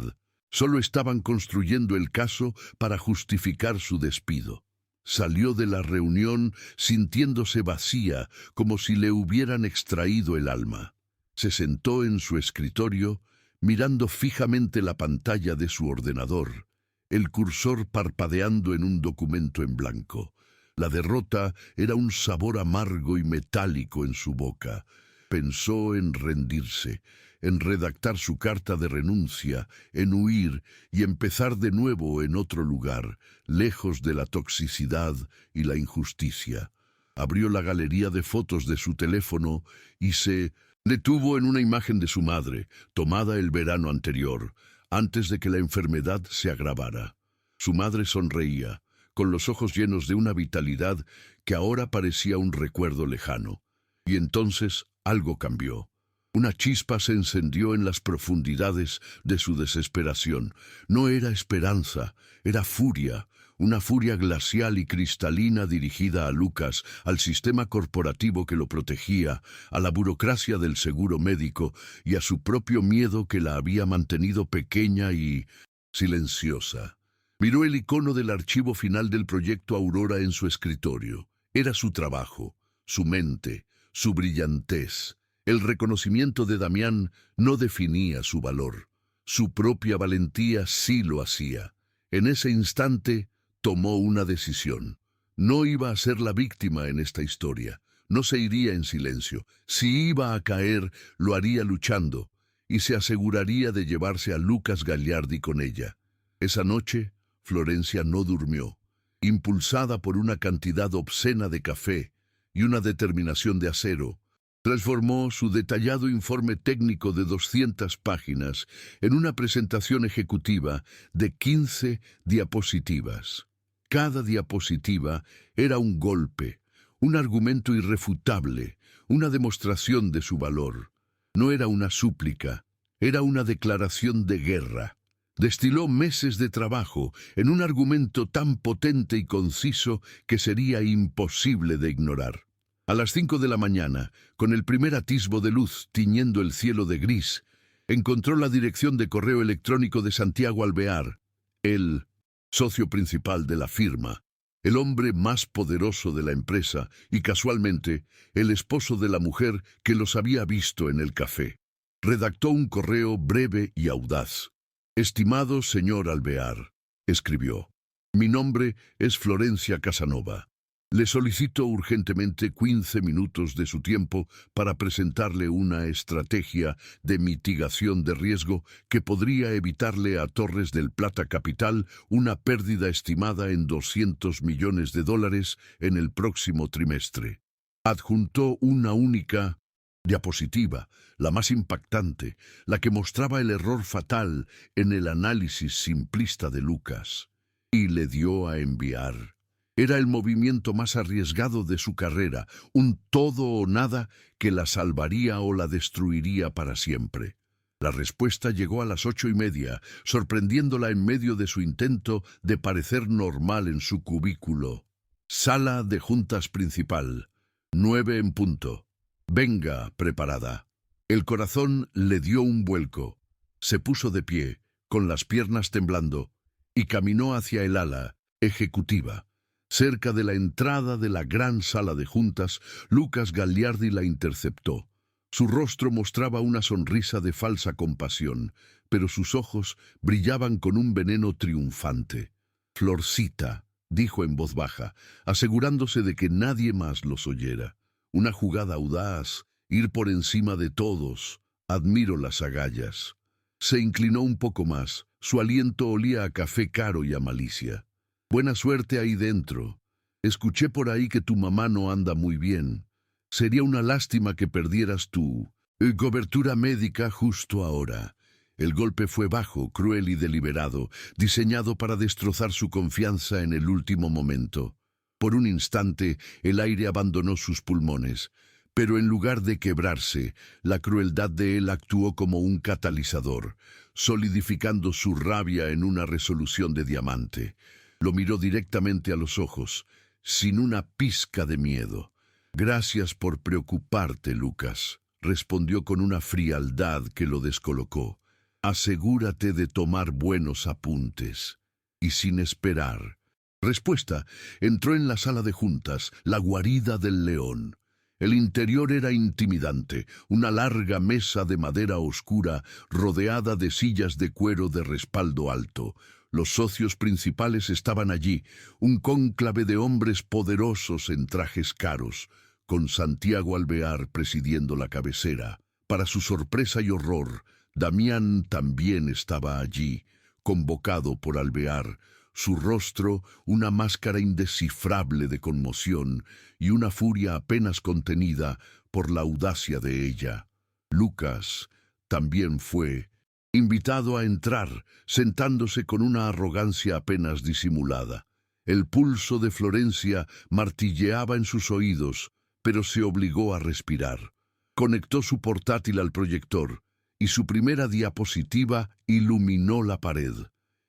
Solo estaban construyendo el caso para justificar su despido. Salió de la reunión sintiéndose vacía, como si le hubieran extraído el alma. Se sentó en su escritorio, mirando fijamente la pantalla de su ordenador, el cursor parpadeando en un documento en blanco. La derrota era un sabor amargo y metálico en su boca. Pensó en rendirse, en redactar su carta de renuncia, en huir y empezar de nuevo en otro lugar, lejos de la toxicidad y la injusticia. Abrió la galería de fotos de su teléfono y se detuvo en una imagen de su madre, tomada el verano anterior, antes de que la enfermedad se agravara. Su madre sonreía, con los ojos llenos de una vitalidad que ahora parecía un recuerdo lejano. Y entonces algo cambió. Una chispa se encendió en las profundidades de su desesperación. No era esperanza, era furia, una furia glacial y cristalina dirigida a Lucas, al sistema corporativo que lo protegía, a la burocracia del seguro médico y a su propio miedo que la había mantenido pequeña y silenciosa. Miró el icono del archivo final del proyecto Aurora en su escritorio. Era su trabajo, su mente, su brillantez. El reconocimiento de Damián no definía su valor. Su propia valentía sí lo hacía. En ese instante tomó una decisión. No iba a ser la víctima en esta historia. No se iría en silencio. Si iba a caer, lo haría luchando, y se aseguraría de llevarse a Lucas Gagliardi con ella. Esa noche, Florencia no durmió. Impulsada por una cantidad obscena de café y una determinación de acero, transformó su detallado informe técnico de 200 páginas en una presentación ejecutiva de 15 diapositivas. Cada diapositiva era un golpe, un argumento irrefutable, una demostración de su valor. No era una súplica, era una declaración de guerra. Destiló meses de trabajo en un argumento tan potente y conciso que sería imposible de ignorar. A las 5 de la mañana, con el primer atisbo de luz tiñendo el cielo de gris, encontró la dirección de correo electrónico de Santiago Alvear, el socio principal de la firma, el hombre más poderoso de la empresa y, casualmente, el esposo de la mujer que los había visto en el café. Redactó un correo breve y audaz. «Estimado señor Alvear», escribió, «mi nombre es Florencia Casanova. Le solicito urgentemente 15 minutos de su tiempo para presentarle una estrategia de mitigación de riesgo que podría evitarle a Torres del Plata Capital una pérdida estimada en $200 millones en el próximo trimestre». Adjuntó una única diapositiva, la más impactante, la que mostraba el error fatal en el análisis simplista de Lucas, y le dio a enviar. Era el movimiento más arriesgado de su carrera, un todo o nada que la salvaría o la destruiría para siempre. La respuesta llegó a las 8:30, sorprendiéndola en medio de su intento de parecer normal en su cubículo. Sala de juntas principal, 9 en punto. Venga, preparada. El corazón le dio un vuelco. Se puso de pie, con las piernas temblando, y caminó hacia el ala ejecutiva. Cerca de la entrada de la gran sala de juntas, Lucas Gagliardi la interceptó. Su rostro mostraba una sonrisa de falsa compasión, pero sus ojos brillaban con un veneno triunfante. «Florcita», dijo en voz baja, asegurándose de que nadie más los oyera. Una jugada audaz, Ir por encima de todos. Admiro las agallas. Se inclinó un poco más. Su aliento olía a café caro y a malicia. Buena suerte ahí dentro. Escuché por ahí que tu mamá no anda muy bien. Sería una lástima que perdieras tu cobertura médica justo ahora. El golpe fue bajo, cruel y deliberado, diseñado para destrozar su confianza en el último momento. Por un instante, el aire abandonó sus pulmones, pero en lugar de quebrarse, la crueldad de él actuó como un catalizador, solidificando su rabia en una resolución de diamante. Lo miró directamente a los ojos, sin una pizca de miedo. «Gracias por preocuparte, Lucas», respondió con una frialdad que lo descolocó. «Asegúrate de tomar buenos apuntes». Y sin esperar respuesta, entró en la sala de juntas, la guarida del león. El interior era intimidante, una larga mesa de madera oscura rodeada de sillas de cuero de respaldo alto. Los socios principales estaban allí, un cónclave de hombres poderosos en trajes caros, con Santiago Alvear presidiendo la cabecera. Para su sorpresa y horror, Damián también estaba allí, convocado por Alvear, su rostro una máscara indescifrable de conmoción y una furia apenas contenida por la audacia de ella. Lucas también fue invitado a entrar, sentándose con una arrogancia apenas disimulada. El pulso de Florencia martilleaba en sus oídos, pero se obligó a respirar. Conectó su portátil al proyector, y su primera diapositiva iluminó la pared.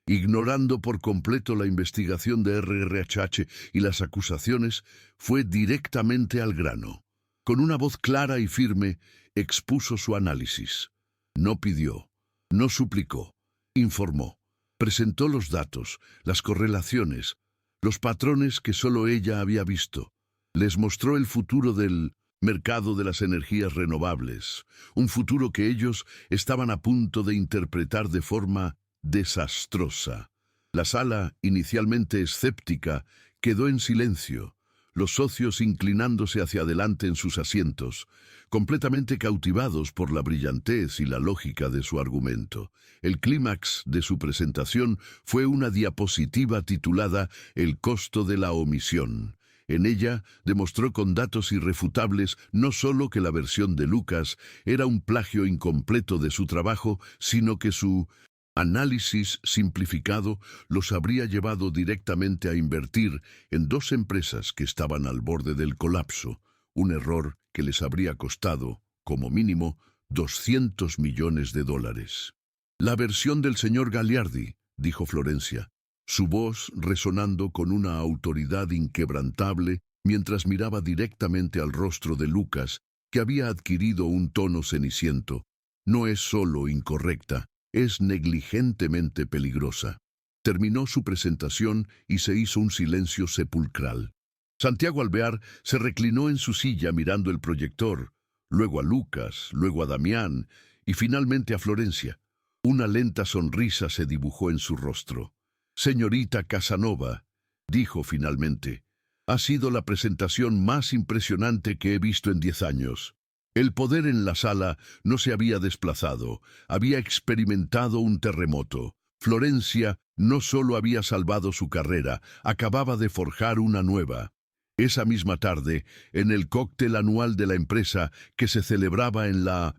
Ignorando por completo la investigación de RRHH y las acusaciones, fue directamente al grano. Con una voz clara y firme, expuso su análisis. No pidió, no suplicó, informó. Presentó los datos, las correlaciones, los patrones que solo ella había visto. Les mostró el futuro del mercado de las energías renovables, un futuro que ellos estaban a punto de interpretar de forma desastrosa. La sala, inicialmente escéptica, quedó en silencio, los socios inclinándose hacia adelante en sus asientos, completamente cautivados por la brillantez y la lógica de su argumento. El clímax de su presentación fue una diapositiva titulada «El costo de la omisión». En ella demostró con datos irrefutables no solo que la versión de Lucas era un plagio incompleto de su trabajo, sino que su análisis simplificado los habría llevado directamente a invertir en dos empresas que estaban al borde del colapso, un error que les habría costado, como mínimo, 200 millones de dólares. «La versión del señor Gagliardi», dijo Florencia, su voz resonando con una autoridad inquebrantable mientras miraba directamente al rostro de Lucas, que había adquirido un tono ceniciento. «No es solo incorrecta, es negligentemente peligrosa». Terminó su presentación y se hizo un silencio sepulcral. Santiago Alvear se reclinó en su silla mirando el proyector, luego a Lucas, luego a Damián y finalmente a Florencia. Una lenta sonrisa se dibujó en su rostro. «Señorita Casanova», dijo finalmente, «ha sido la presentación más impresionante que he visto en 10 años. El poder en la sala no se había desplazado, había experimentado un terremoto. Florencia no solo había salvado su carrera, acababa de forjar una nueva. Esa misma tarde, en el cóctel anual de la empresa que se celebraba en la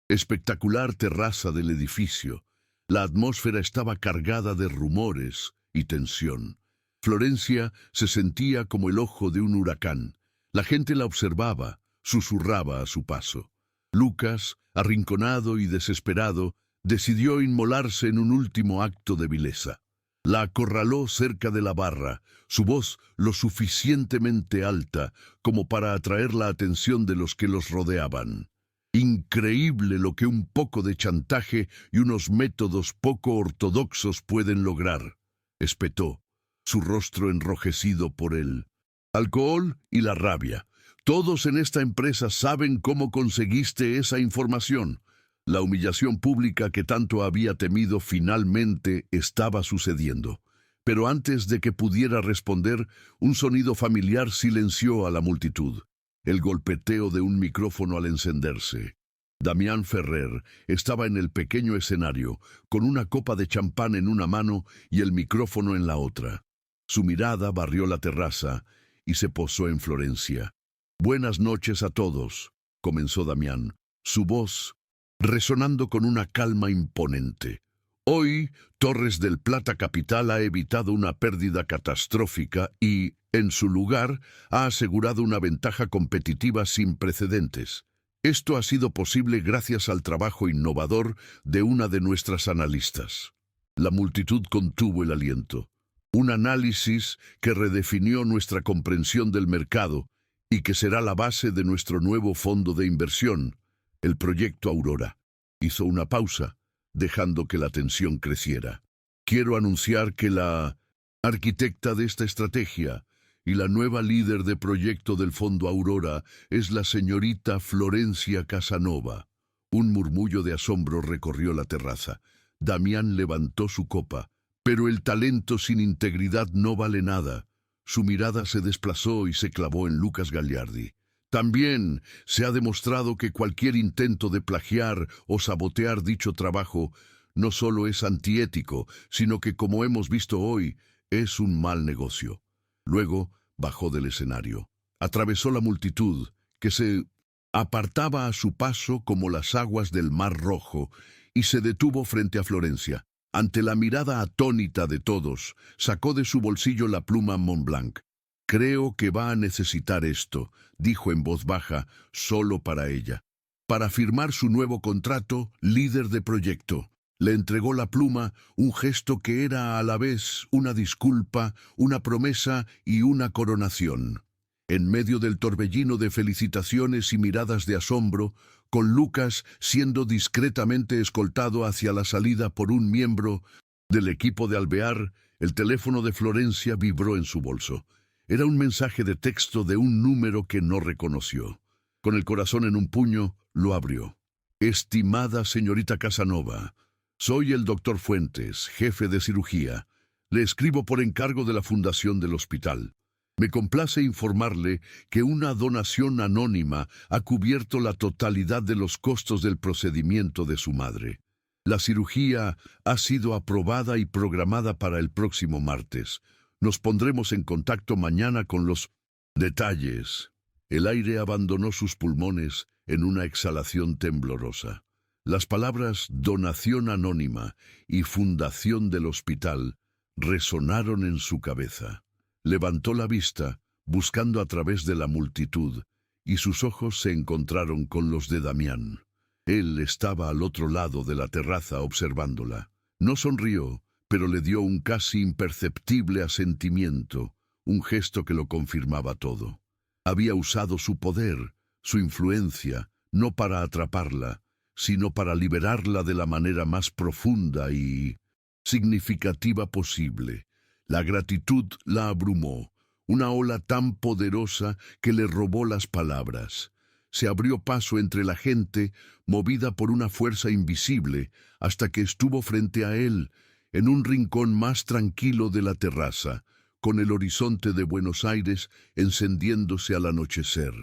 espectacular terraza del edificio, la atmósfera estaba cargada de rumores y tensión. Florencia se sentía como el ojo de un huracán. La gente la observaba, susurraba a su paso. Lucas, arrinconado y desesperado, decidió inmolarse en un último acto de vileza. La acorraló cerca de la barra, su voz lo suficientemente alta como para atraer la atención de los que los rodeaban. Increíble lo que un poco de chantaje y unos métodos poco ortodoxos pueden lograr, espetó, su rostro enrojecido por el alcohol y la rabia. Todos en esta empresa saben cómo conseguiste esa información. La humillación pública que tanto había temido finalmente estaba sucediendo. Pero antes de que pudiera responder, un sonido familiar silenció a la multitud. el golpeteo de un micrófono al encenderse. Damián Ferrer estaba en el pequeño escenario, con una copa de champán en una mano y el micrófono en la otra. Su mirada barrió la terraza y se posó en Florencia. «Buenas noches a todos», comenzó Damián, su voz resonando con una calma imponente. «Hoy, Torres del Plata Capital ha evitado una pérdida catastrófica y, en su lugar, ha asegurado una ventaja competitiva sin precedentes. Esto ha sido posible gracias al trabajo innovador de una de nuestras analistas». La multitud contuvo el aliento. Un análisis que redefinió nuestra comprensión del mercado y que será la base de nuestro nuevo fondo de inversión, el Proyecto Aurora. Hizo una pausa, dejando que la tensión creciera. «Quiero anunciar que la arquitecta de esta estrategia y la nueva líder de proyecto del Fondo Aurora es la señorita Florencia Casanova». Un murmullo de asombro recorrió la terraza. Damián levantó su copa. «Pero el talento sin integridad no vale nada». Su mirada se desplazó y se clavó en Lucas Gagliardi. «También se ha demostrado que cualquier intento de plagiar o sabotear dicho trabajo no solo es antiético, sino que, como hemos visto hoy, es un mal negocio». Luego bajó del escenario. Atravesó la multitud, que se apartaba a su paso como las aguas del Mar Rojo, y se detuvo frente a Florencia. Ante la mirada atónita de todos, sacó de su bolsillo la pluma Montblanc. «Creo que va a necesitar esto», dijo en voz baja, solo para ella. «Para firmar su nuevo contrato, líder de proyecto». Le entregó la pluma, un gesto que era a la vez una disculpa, una promesa y una coronación. En medio del torbellino de felicitaciones y miradas de asombro, con Lucas siendo discretamente escoltado hacia la salida por un miembro del equipo de Alvear, el teléfono de Florencia vibró en su bolso. Era un mensaje de texto de un número que no reconoció. Con el corazón en un puño, lo abrió. «Estimada señorita Casanova, soy el doctor Fuentes, jefe de cirugía. Le escribo por encargo de la fundación del hospital. Me complace informarle que una donación anónima ha cubierto la totalidad de los costos del procedimiento de su madre. La cirugía ha sido aprobada y programada para el próximo martes. Nos pondremos en contacto mañana con los detalles». El aire abandonó sus pulmones en una exhalación temblorosa. Las palabras «donación anónima» y «fundación del hospital» resonaron en su cabeza. Levantó la vista, buscando a través de la multitud, y sus ojos se encontraron con los de Damián. Él estaba al otro lado de la terraza observándola. No sonrió, pero le dio un casi imperceptible asentimiento, un gesto que lo confirmaba todo. Había usado su poder, su influencia, no para atraparla, sino para liberarla de la manera más profunda y significativa posible. La gratitud la abrumó, una ola tan poderosa que le robó las palabras. Se abrió paso entre la gente, movida por una fuerza invisible, hasta que estuvo frente a él, en un rincón más tranquilo de la terraza, con el horizonte de Buenos Aires encendiéndose al anochecer.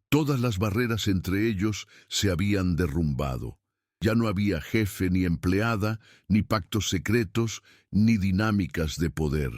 Todas las barreras entre ellos se habían derrumbado. Ya no había jefe ni empleada, ni pactos secretos, ni dinámicas de poder.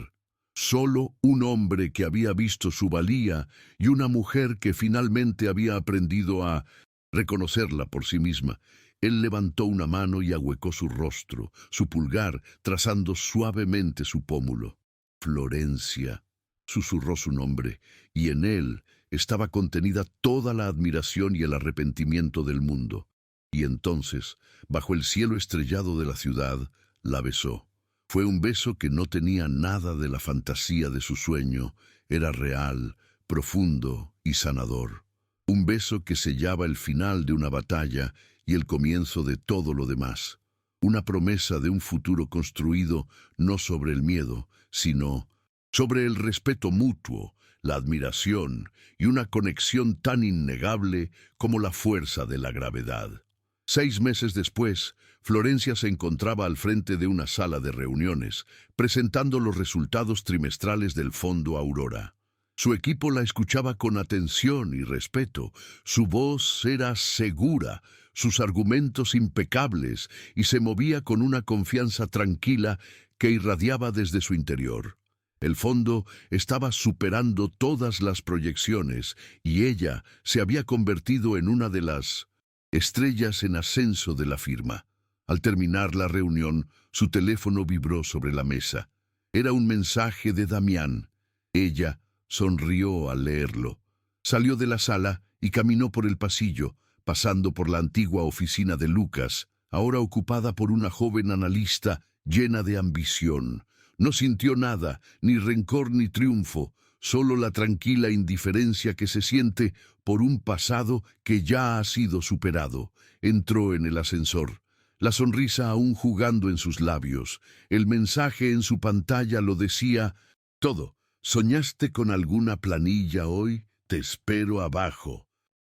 Solo un hombre que había visto su valía y una mujer que finalmente había aprendido a reconocerla por sí misma. Él levantó una mano y ahuecó su rostro, su pulgar, trazando suavemente su pómulo. «Florencia», susurró su nombre, y en él estaba contenida toda la admiración y el arrepentimiento del mundo. Y entonces, bajo el cielo estrellado de la ciudad, la besó. Fue un beso que no tenía nada de la fantasía de su sueño, era real, profundo y sanador. Un beso que sellaba el final de una batalla y el comienzo de todo lo demás. Una promesa de un futuro construido no sobre el miedo, sino sobre el respeto mutuo, la admiración y una conexión tan innegable como la fuerza de la gravedad. 6 meses después, Florencia se encontraba al frente de una sala de reuniones, presentando los resultados trimestrales del Fondo Aurora. Su equipo la escuchaba con atención y respeto. Su voz era segura, sus argumentos impecables, y se movía con una confianza tranquila que irradiaba desde su interior. El fondo estaba superando todas las proyecciones, y ella se había convertido en una de las estrellas en ascenso de la firma. Al terminar la reunión, su teléfono vibró sobre la mesa. Era un mensaje de Damián. Ella sonrió al leerlo. Salió de la sala y caminó por el pasillo, pasando por la antigua oficina de Lucas, ahora ocupada por una joven analista llena de ambición. No sintió nada, ni rencor ni triunfo, solo la tranquila indiferencia que se siente por un pasado que ya ha sido superado. Entró en el ascensor, la sonrisa aún jugando en sus labios. El mensaje en su pantalla lo decía todo. ¿Soñaste con alguna planilla hoy? Te espero abajo.